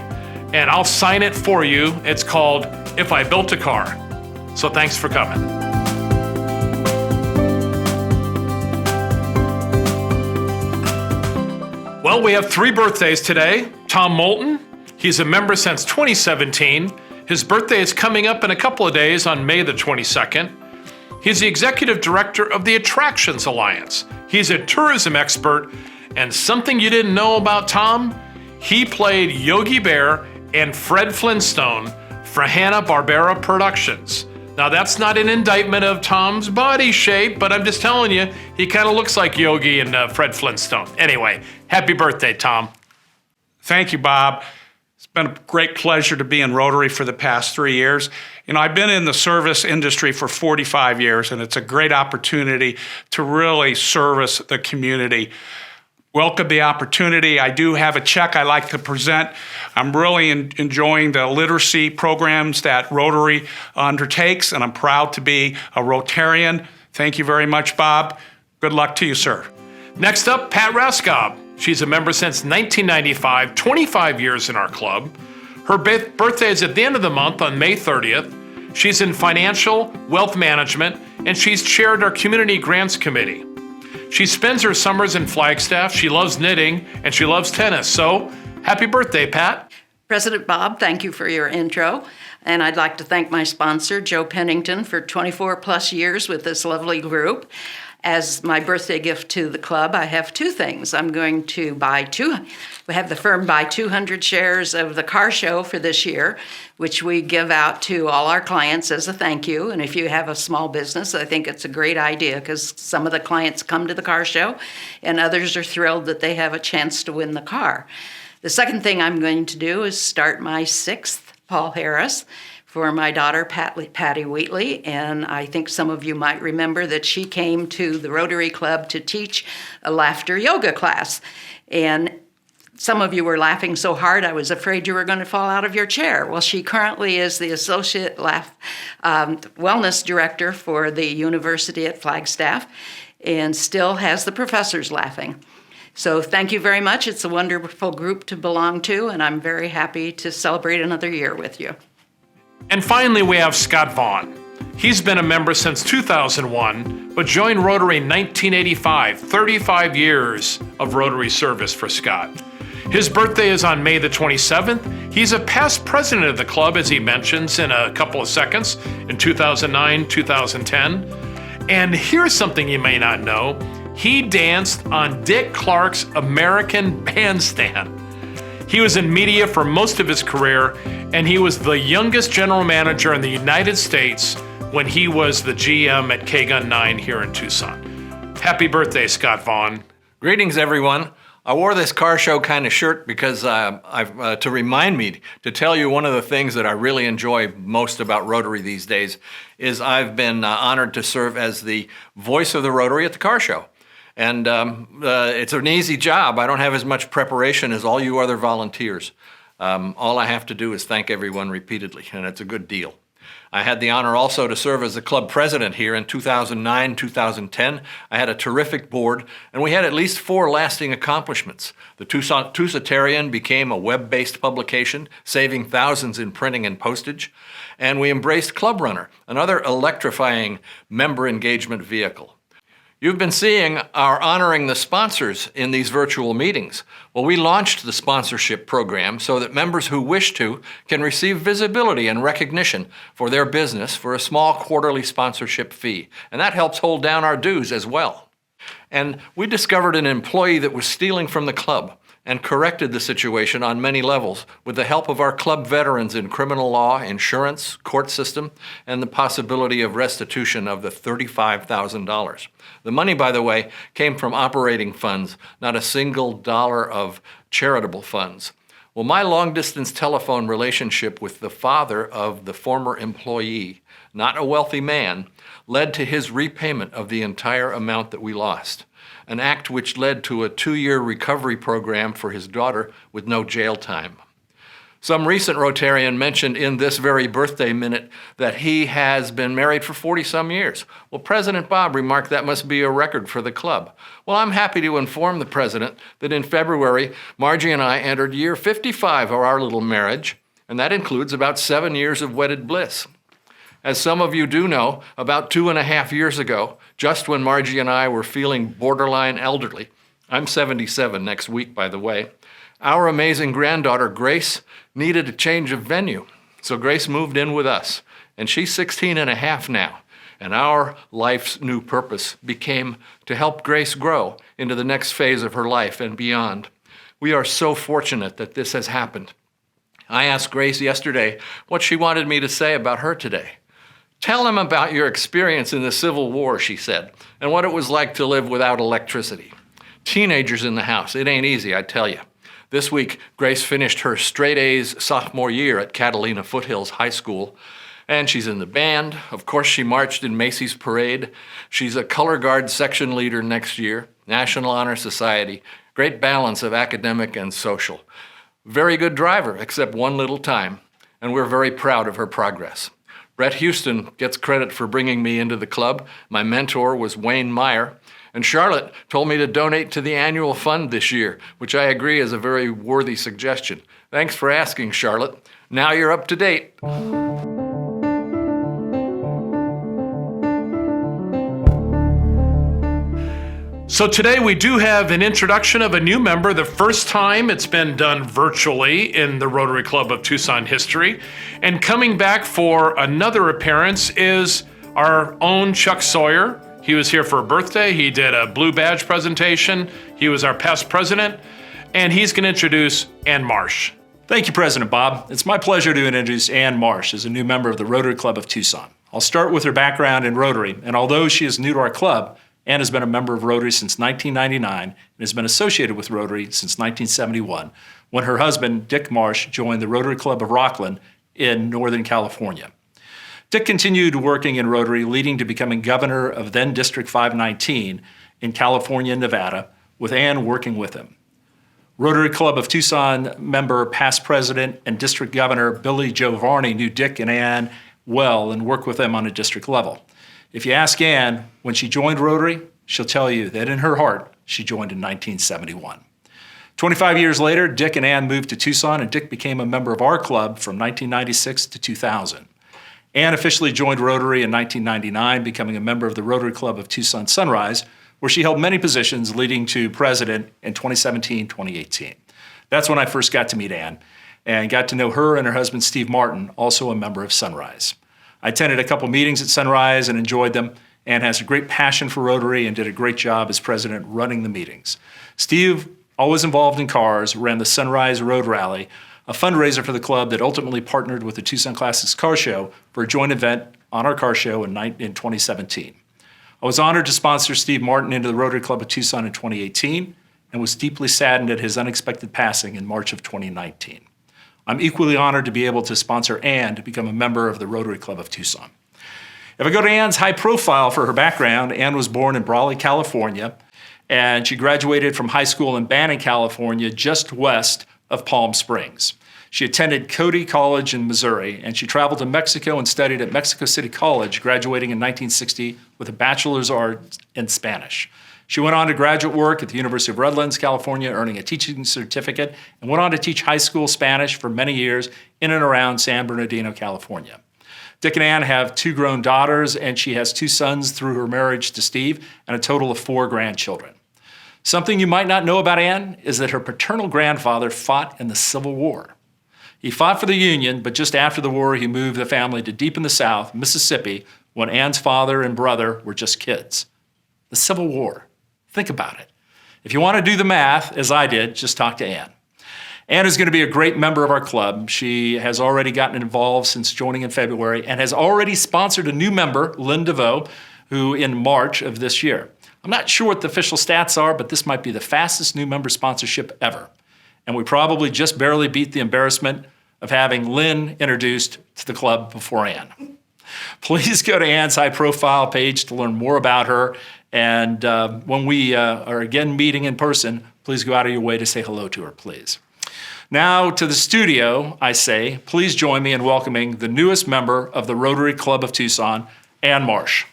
and I'll sign it for you. It's called If I Built a Car. So thanks for coming. Well, we have 3 birthdays today. Tom Moulton, he's a member since 2017. His birthday is coming up in a couple of days on May the 22nd. He's the executive director of the Attractions Alliance. He's a tourism expert, and something you didn't know about Tom, he played Yogi Bear and Fred Flintstone for Hanna-Barbera Productions. Now that's not an indictment of Tom's body shape, but I'm just telling you, he kind of looks like Yogi and Fred Flintstone. Anyway, happy birthday, Tom. Thank you, Bob. It's been a great pleasure to be in Rotary for the past 3 years. You know, I've been in the service industry for 45 years, and it's a great opportunity to really service the community. Welcome the opportunity. I do have a check I like to present. I'm really enjoying the literacy programs that Rotary undertakes, and I'm proud to be a Rotarian. Thank you very much, Bob. Good luck to you, sir. Next up, Pat Raskob. She's a member since 1995, 25 years in our club. Her birthday is at the end of the month on May 30th. She's in financial, wealth management, and she's chaired our community grants committee. She spends her summers in Flagstaff, she loves knitting, and she loves tennis. So, happy birthday, Pat. President Bob, thank you for your intro. And I'd like to thank my sponsor, Joe Pennington, for 24 plus years with this lovely group. As my birthday gift to the club, I have 2 things. I'm going to have the firm buy 200 shares of the car show for this year, which we give out to all our clients as a thank you. And if you have a small business, I think it's a great idea because some of the clients come to the car show and others are thrilled that they have a chance to win the car. The second thing I'm going to do is start my 6th Paul Harris for my daughter, Patty Wheatley, and I think some of you might remember that she came to the Rotary Club to teach a laughter yoga class. And some of you were laughing so hard I was afraid you were going to fall out of your chair. Well, she currently is the Associate Wellness Director for the University at Flagstaff and still has the professors laughing. So thank you very much. It's a wonderful group to belong to, and I'm very happy to celebrate another year with you. And finally, we have Scott Vaughn. He's been a member since 2001, but joined Rotary in 1985, 35 years of Rotary service for Scott. His birthday is on May the 27th. He's a past president of the club, as he mentions in a couple of seconds, in 2009, 2010. And here's something you may not know. He danced on Dick Clark's American Bandstand. He was in media for most of his career, and he was the youngest general manager in the United States when he was the GM at K-Gun 9 here in Tucson. Happy birthday, Scott Vaughn. Greetings, everyone. I wore this car show kind of shirt because to remind me to tell you one of the things that I really enjoy most about Rotary these days is I've been honored to serve as the voice of the Rotary at the car show. And it's an easy job. I don't have as much preparation as all you other volunteers. All I have to do is thank everyone repeatedly, and it's a good deal. I had the honor also to serve as the club president here in 2009, 2010. I had a terrific board, and we had at least 4 lasting accomplishments. The Tucson became a web-based publication, saving thousands in printing and postage. And we embraced Club Runner, another electrifying member engagement vehicle. You've been seeing our honoring the sponsors in these virtual meetings. Well, we launched the sponsorship program so that members who wish to can receive visibility and recognition for their business for a small quarterly sponsorship fee. And that helps hold down our dues as well. And we discovered an employee that was stealing from the club and corrected the situation on many levels with the help of our club veterans in criminal law, insurance, court system, and the possibility of restitution of the $35,000. The money, by the way, came from operating funds, not a single dollar of charitable funds. Well, my long-distance telephone relationship with the father of the former employee, not a wealthy man, led to his repayment of the entire amount that we lost. An act which led to a 2-year recovery program for his daughter with no jail time. Some recent Rotarian mentioned in this very birthday minute that he has been married for 40-some years. Well, President Bob remarked that must be a record for the club. Well, I'm happy to inform the president that in February, Margie and I entered year 55 of our little marriage, and that includes about 7 years of wedded bliss. As some of you do know, about 2.5 years ago, just when Margie and I were feeling borderline elderly, I'm 77 next week, by the way, our amazing granddaughter, Grace, needed a change of venue. So Grace moved in with us, and she's 16 and a half now. And our life's new purpose became to help Grace grow into the next phase of her life and beyond. We are so fortunate that this has happened. I asked Grace yesterday what she wanted me to say about her today. Tell them about your experience in the Civil War, she said, and what it was like to live without electricity. Teenagers in the house, it ain't easy, I tell you. This week, Grace finished her straight A's sophomore year at Catalina Foothills High School, and she's in the band. Of course, she marched in Macy's parade. She's a color guard section leader next year, National Honor Society, great balance of academic and social. Very good driver, except one little time, and we're very proud of her progress. Brett Houston gets credit for bringing me into the club. My mentor was Wayne Meyer. And Charlotte told me to donate to the annual fund this year, which I agree is a very worthy suggestion. Thanks for asking, Charlotte. Now you're up to date. So today we do have an introduction of a new member, the first time it's been done virtually in the Rotary Club of Tucson history. And coming back for another appearance is our own Chuck Sawyer. He was here for a birthday. He did a blue badge presentation. He was our past president, and he's going to introduce Ann Marsh. Thank you, President Bob. It's my pleasure to introduce Ann Marsh as a new member of the Rotary Club of Tucson. I'll start with her background in Rotary, and although she is new to our club, Ann has been a member of Rotary since 1999 and has been associated with Rotary since 1971, when her husband, Dick Marsh, joined the Rotary Club of Rockland in Northern California. Dick continued working in Rotary, leading to becoming governor of then District 519 in California and Nevada, with Ann working with him. Rotary Club of Tucson member, past president, and district governor Billy Joe Varney knew Dick and Ann well and worked with them on a district level. If you ask Ann, when she joined Rotary, she'll tell you that in her heart, she joined in 1971. 25 years later, Dick and Ann moved to Tucson, and Dick became a member of our club from 1996 to 2000. Ann officially joined Rotary in 1999, becoming a member of the Rotary Club of Tucson Sunrise, where she held many positions leading to president in 2017-2018. That's when I first got to meet Ann and got to know her and her husband, Steve Martin, also a member of Sunrise. I attended a couple meetings at Sunrise and enjoyed them. Ann has a great passion for Rotary and did a great job as president running the meetings. Steve, always involved in cars, ran the Sunrise Road Rally, a fundraiser for the club that ultimately partnered with the Tucson Classics Car Show for a joint event on our car show in 2017. I was honored to sponsor Steve Martin into the Rotary Club of Tucson in 2018 and was deeply saddened at his unexpected passing in March of 2019. I'm equally honored to be able to sponsor Ann to become a member of the Rotary Club of Tucson. If I go to Ann's high profile for her background, Ann was born in Brawley, California, and she graduated from high school in Banning, California, just west of Palm Springs. She attended Cody College in Missouri, and she traveled to Mexico and studied at Mexico City College, graduating in 1960 with a bachelor's arts in Spanish. She went on to graduate work at the University of Redlands, California, earning a teaching certificate, and went on to teach high school Spanish for many years in and around San Bernardino, California. Dick and Ann have 2 grown daughters, and she has 2 sons through her marriage to Steve, and a total of 4 grandchildren. Something you might not know about Ann is that her paternal grandfather fought in the Civil War. He fought for the Union, but just after the war, he moved the family to deep in the South, Mississippi, when Ann's father and brother were just kids. The Civil War. Think about it. If you want to do the math, as I did, just talk to Ann. Ann is going to be a great member of our club. She has already gotten involved since joining in February and has already sponsored a new member, Lynn DeVoe, who in March of this year. I'm not sure what the official stats are, but this might be the fastest new member sponsorship ever. And we probably just barely beat the embarrassment of having Lynn introduced to the club before Ann. Please go to Ann's high profile page to learn more about her. And when we are again meeting in person, please go out of your way to say hello to her, please. Now to the studio, I say, please join me in welcoming the newest member of the Rotary Club of Tucson, Ann Marsh.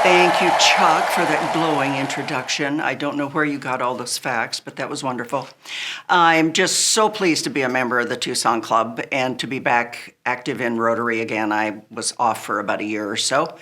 Thank you, Chuck, for that glowing introduction. I don't know where you got all those facts, but that was wonderful. I'm just so pleased to be a member of the Tucson Club and to be back active in Rotary again. I was off for about a year or so.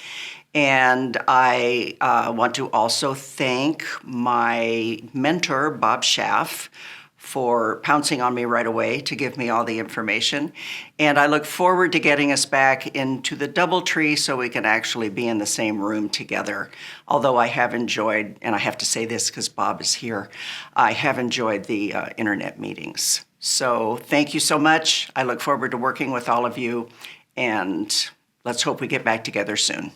And I want to also thank my mentor, Bob Schaff, for pouncing on me right away to give me all the information. And I look forward to getting us back into the DoubleTree so we can actually be in the same room together. Although I have enjoyed, and I have to say this because Bob is here, I have enjoyed the internet meetings. So thank you so much. I look forward to working with all of you, and let's hope we get back together soon.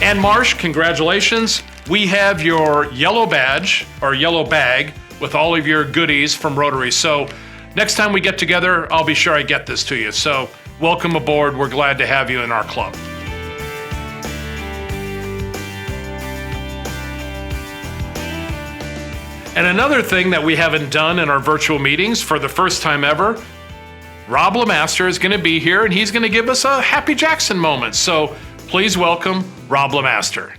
Ann Marsh, congratulations. We have your yellow badge or yellow bag with all of your goodies from Rotary. So next time we get together, I'll be sure I get this to you. So welcome aboard. We're glad to have you in our club. And another thing that we haven't done in our virtual meetings for the first time ever, Rob LeMaster is going to be here and he's going to give us a Happy Jackson moment. So please welcome Rob LeMaster.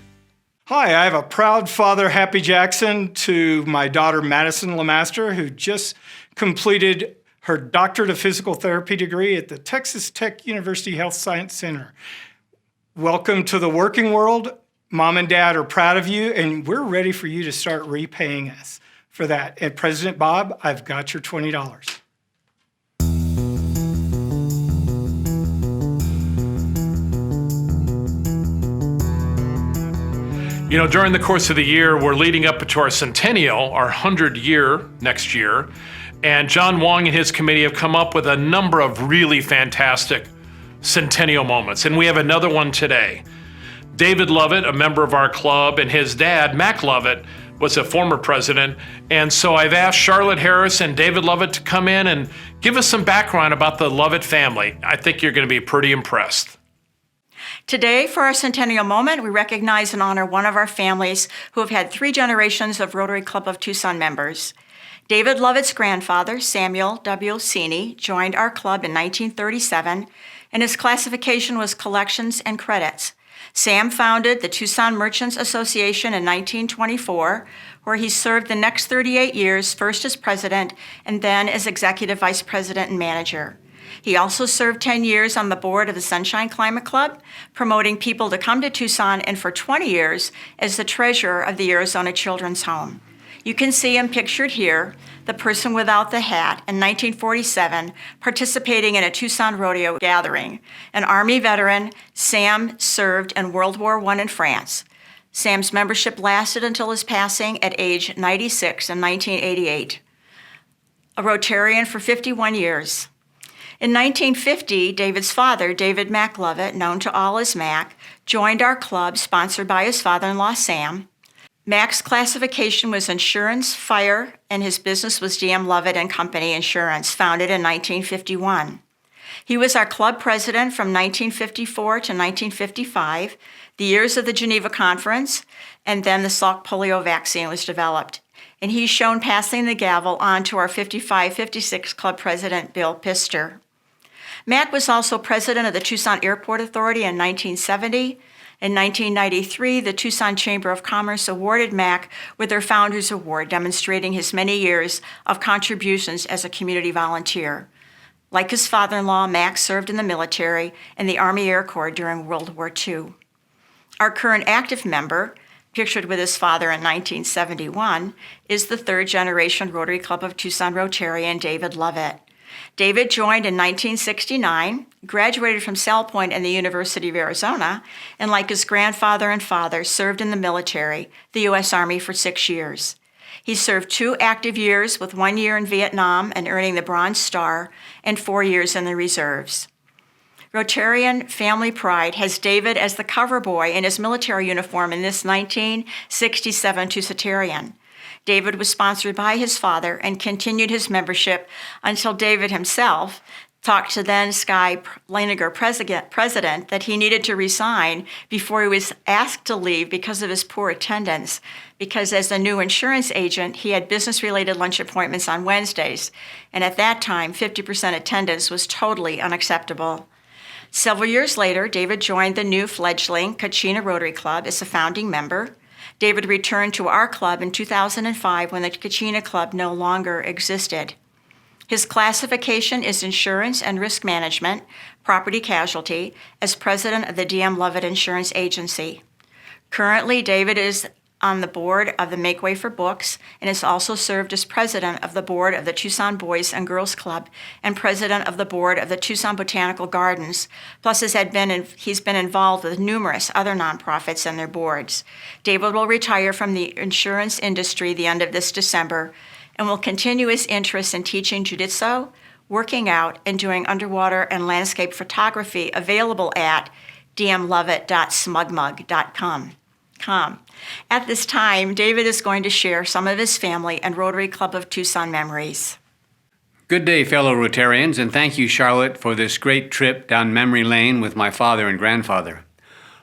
Hi, I have a proud father, Happy Jackson, to my daughter, Madison LeMaster, who just completed her Doctorate of Physical Therapy degree at the Texas Tech University Health Science Center. Welcome to the working world. Mom and Dad are proud of you, and we're ready for you to start repaying us for that. And President Bob, I've got your $20. You know, during the course of the year, we're leading up to our Centennial, our 100th year next year. And John Wong and his committee have come up with a number of really fantastic Centennial moments. And we have another one today. David Lovett, a member of our club, and his dad, Mac Lovett, was a former president. And so I've asked Charlotte Harris and David Lovett to come in and give us some background about the Lovett family. I think you're going to be pretty impressed. Today, for our Centennial moment, we recognize and honor one of our families who have had 3 generations of Rotary Club of Tucson members. David Lovett's grandfather, Samuel W. Cini, joined our club in 1937, and his classification was collections and credits. Sam founded the Tucson Merchants Association in 1924, where he served the next 38 years, first as president and then as executive vice president and manager. He also served 10 years on the board of the Sunshine Climate Club, promoting people to come to Tucson, and for 20 years as the treasurer of the Arizona Children's Home. You can see him pictured here, the person without the hat, in 1947, participating in a Tucson rodeo gathering. An Army veteran, Sam served in World War I in France. Sam's membership lasted until his passing at age 96 in 1988. A Rotarian for 51 years. In 1950, David's father, David Mac Lovett, known to all as Mac, joined our club, sponsored by his father-in-law, Sam. Mac's classification was insurance, fire, and his business was DM Lovett and Company Insurance, founded in 1951. He was our club president from 1954 to 1955, the years of the Geneva Conference, and then the Salk polio vaccine was developed. And he's shown passing the gavel on to our 55-56 club president, Bill Pister. Mac was also president of the Tucson Airport Authority in 1970. In 1993, the Tucson Chamber of Commerce awarded Mac with their Founders Award, demonstrating his many years of contributions as a community volunteer. Like his father-in-law, Mac served in the military and the Army Air Corps during World War II. Our current active member, pictured with his father in 1971, is the 3rd-generation Rotary Club of Tucson Rotarian, David Lovett. David joined in 1969, graduated from Sal Point and the University of Arizona, and like his grandfather and father, served in the military, the U.S. Army, for 6 years. He served 2 active years, with 1 year in Vietnam and earning the Bronze Star, and 4 years in the reserves. Rotarian family pride has David as the cover boy in his military uniform in this 1967 Tucetarian. David was sponsored by his father and continued his membership until David himself, talked to then Sky Leininger president that he needed to resign before he was asked to leave because of his poor attendance. Because as a new insurance agent, he had business-related lunch appointments on Wednesdays, and at that time, 50% attendance was totally unacceptable. Several years later, David joined the new fledgling Kachina Rotary Club as a founding member. David returned to our club in 2005 when the Kachina Club no longer existed. His classification is Insurance and Risk Management, Property Casualty, as president of the DM Lovett Insurance Agency. Currently, David is on the board of the Make Way for Books and has also served as president of the board of the Tucson Boys and Girls Club and president of the board of the Tucson Botanical Gardens. Plus, he's been involved with numerous other nonprofits and their boards. David will retire from the insurance industry the end of this December and will continue his interest in teaching jiu-jitsu, working out, and doing underwater and landscape photography, available at dmlovett.smugmug.com. At this time, David is going to share some of his family and Rotary Club of Tucson memories. Good day, fellow Rotarians, and thank you, Charlotte, for this great trip down memory lane with my father and grandfather.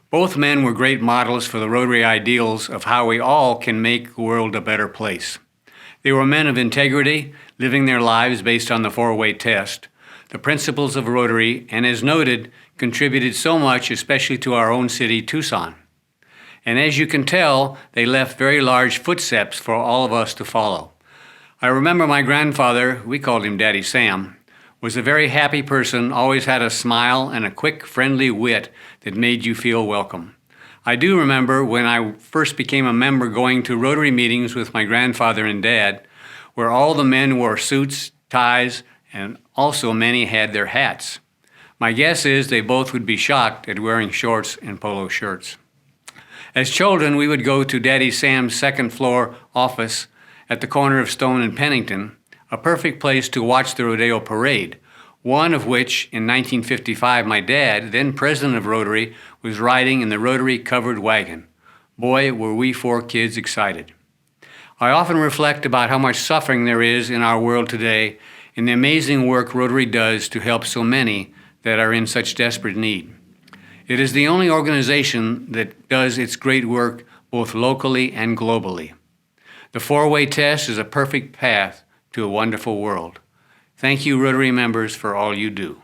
Both men were great models for the Rotary ideals of how we all can make the world a better place. They were men of integrity, living their lives based on the four-way test, the principles of Rotary, and as noted, contributed so much, especially to our own city, Tucson. And as you can tell, they left very large footsteps for all of us to follow. I remember my grandfather, we called him Daddy Sam, was a very happy person, always had a smile and a quick, friendly wit that made you feel welcome. I do remember when I first became a member going to Rotary meetings with my grandfather and dad, where all the men wore suits, ties, and also many had their hats. My guess is they both would be shocked at wearing shorts and polo shirts. As children, we would go to Daddy Sam's second floor office at the corner of Stone and Pennington, a perfect place to watch the rodeo parade, one of which, in 1955, my dad, then president of Rotary, was riding in the Rotary covered wagon. Boy, were we four kids excited. I often reflect about how much suffering there is in our world today and the amazing work Rotary does to help so many that are in such desperate need. It is the only organization that does its great work both locally and globally. The four-way test is a perfect path to a wonderful world. Thank you, Rotary members, for all you do.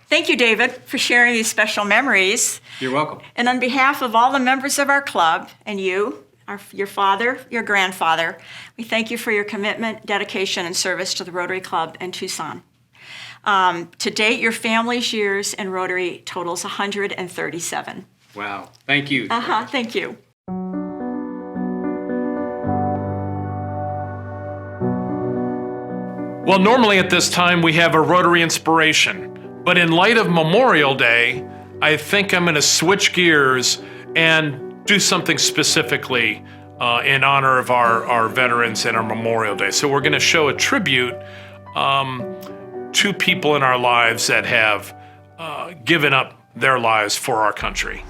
Thank you, David, for sharing these special memories. You're welcome. And on behalf of all the members of our club and you, your father, your grandfather, we thank you for your commitment, dedication, and service to the Rotary Club in Tucson. To date, your family's years in Rotary totals 137. Wow. Thank you. Thank you. Well, normally at this time we have a Rotary Inspiration, but in light of Memorial Day, I think I'm going to switch gears and do something specifically in honor of our veterans and our Memorial Day. So we're going to show a tribute to people in our lives that have given up their lives for our country.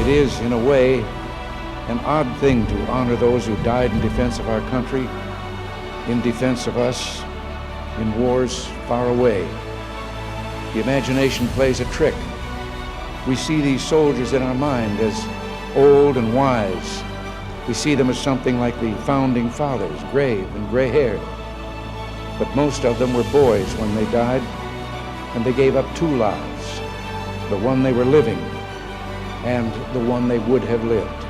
It is, in a way, an odd thing to honor those who died in defense of our country, in defense of us, in wars far away. The imagination plays a trick. We see these soldiers in our mind as old and wise. We see them as something like the founding fathers, grave and gray-haired. But most of them were boys when they died, and they gave up two lives, the one they were living and the one they would have lived.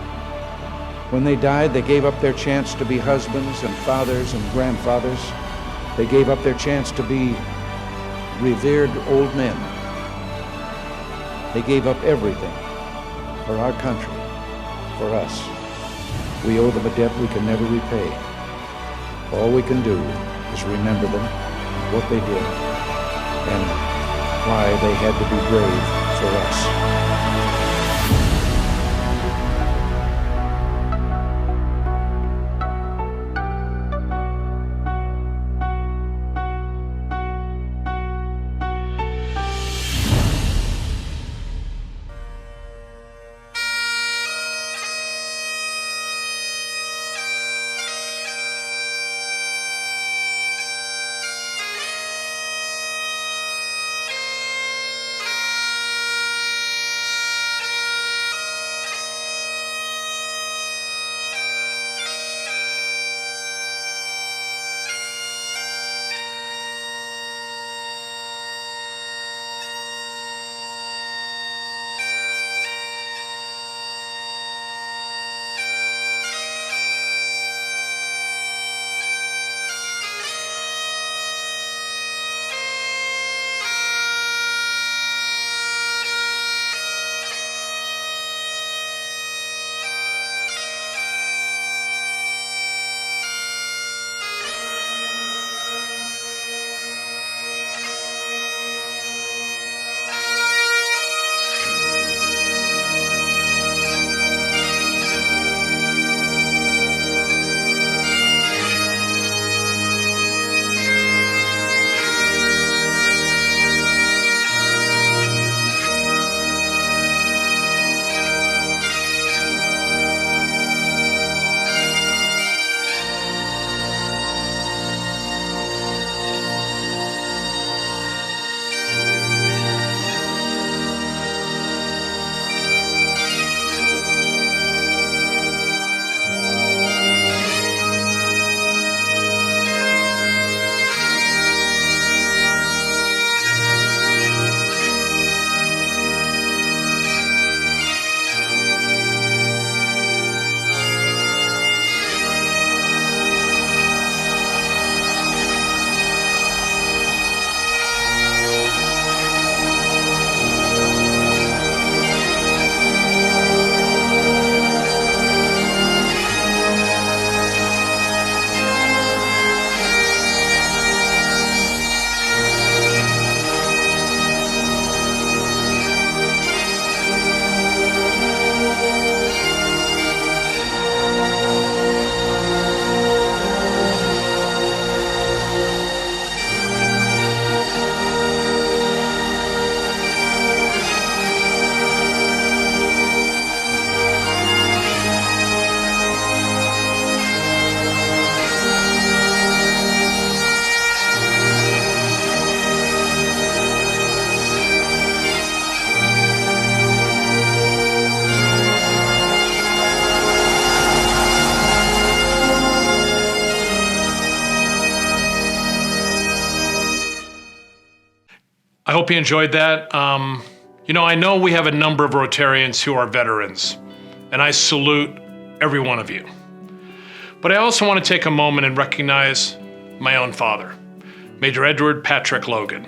When they died, they gave up their chance to be husbands and fathers and grandfathers. They gave up their chance to be revered old men. They gave up everything for our country, for us. We owe them a debt we can never repay. All we can do is remember them, what they did, and why they had to be brave for us. I hope you enjoyed that. I know we have a number of Rotarians who are veterans, and I salute every one of you. But I also want to take a moment and recognize my own father, Major Edward Patrick Logan.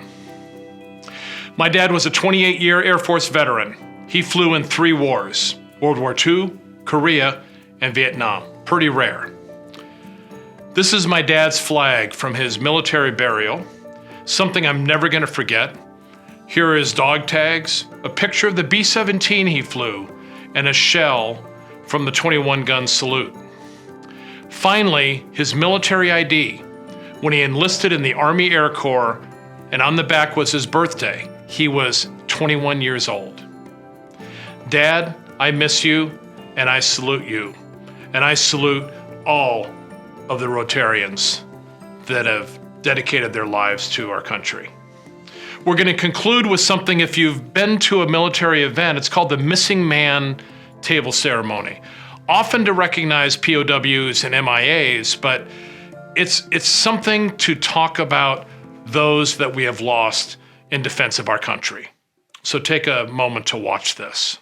My dad was a 28-year Air Force veteran. He flew in 3 wars, World War II, Korea, and Vietnam. Pretty rare. This is my dad's flag from his military burial, something I'm never going to forget. Here are his dog tags, a picture of the B-17 he flew, and a shell from the 21-gun salute. Finally, his military ID, when he enlisted in the Army Air Corps, and on the back was his birthday. He was 21 years old. Dad, I miss you, and I salute you. And I salute all of the Rotarians that have dedicated their lives to our country. We're going to conclude with something, if you've been to a military event, it's called the Missing Man Table Ceremony. Often to recognize POWs and MIAs, but it's something to talk about those that we have lost in defense of our country. So take a moment to watch this.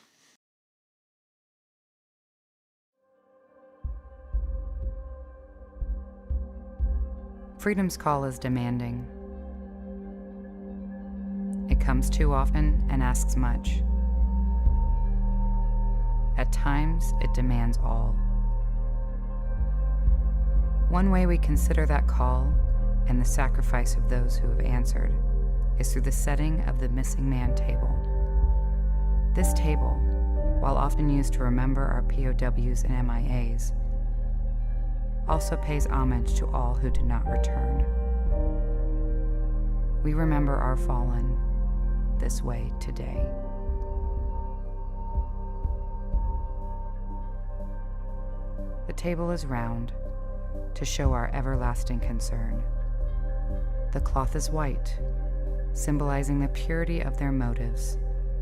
Freedom's call is demanding. It comes too often and asks much. At times, it demands all. One way we consider that call and the sacrifice of those who have answered is through the setting of the Missing Man table. This table, while often used to remember our POWs and MIAs, also pays homage to all who did not return. We remember our fallen this way today. The table is round to show our everlasting concern. The cloth is white, symbolizing the purity of their motives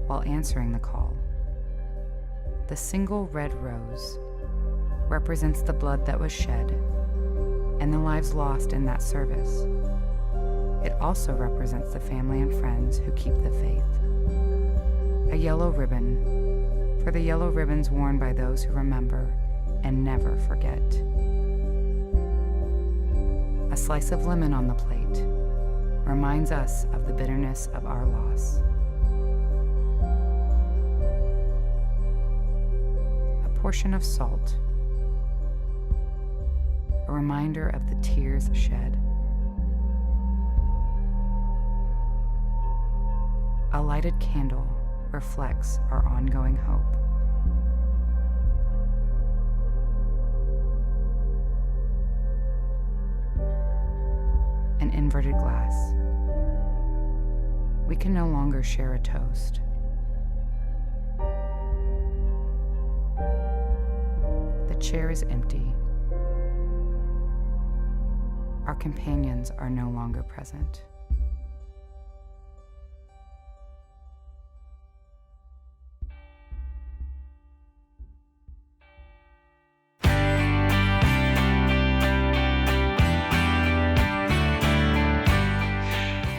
while answering the call. The single red rose represents the blood that was shed and the lives lost in that service. It also represents the family and friends who keep the faith. A yellow ribbon for the yellow ribbons worn by those who remember and never forget. A slice of lemon on the plate reminds us of the bitterness of our loss. A portion of salt, a reminder of the tears shed. A lighted candle reflects our ongoing hope. An inverted glass. We can no longer share a toast. The chair is empty. Our companions are no longer present.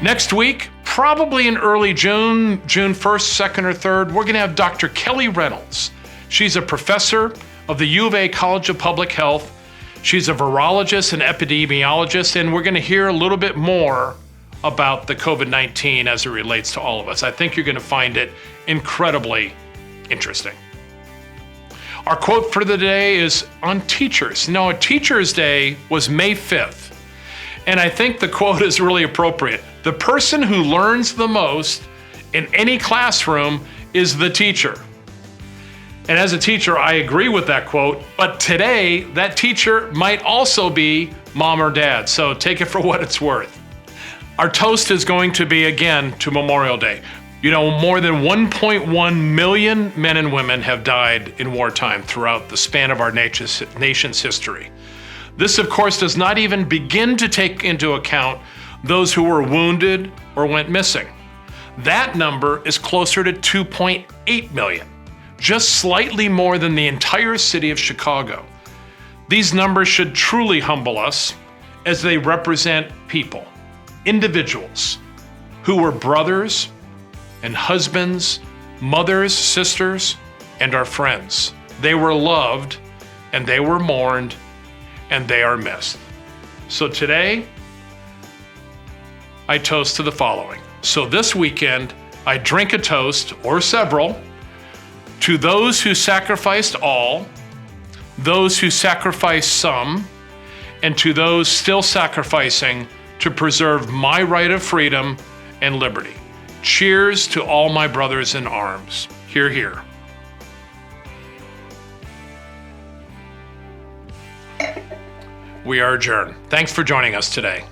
Next week, probably in early June 1st, 2nd, or 3rd, we're going to have Dr. Kelly Reynolds. She's a professor of the U of A College of Public Health. She's a virologist and epidemiologist, and we're going to hear a little bit more about the COVID-19 as it relates to all of us. I think you're going to find it incredibly interesting. Our quote for the day is on teachers. Now, Teachers' Day was May 5th, and I think the quote is really appropriate. The person who learns the most in any classroom is the teacher. And as a teacher, I agree with that quote, but today, that teacher might also be mom or dad, so take it for what it's worth. Our toast is going to be, again, to Memorial Day. You know, more than 1.1 million men and women have died in wartime throughout the span of our nation's history. This, of course, does not even begin to take into account those who were wounded or went missing. That number is closer to 2.8 million, just slightly more than the entire city of Chicago. These numbers should truly humble us as they represent people, individuals, who were brothers and husbands, mothers, sisters, and our friends. They were loved, and they were mourned, and they are missed. So today, I toast to the following. So this weekend, I drink a toast, or several, to those who sacrificed all, those who sacrificed some, and to those still sacrificing to preserve my right of freedom and liberty. Cheers to all my brothers in arms. Hear, hear. We are adjourned. Thanks for joining us today.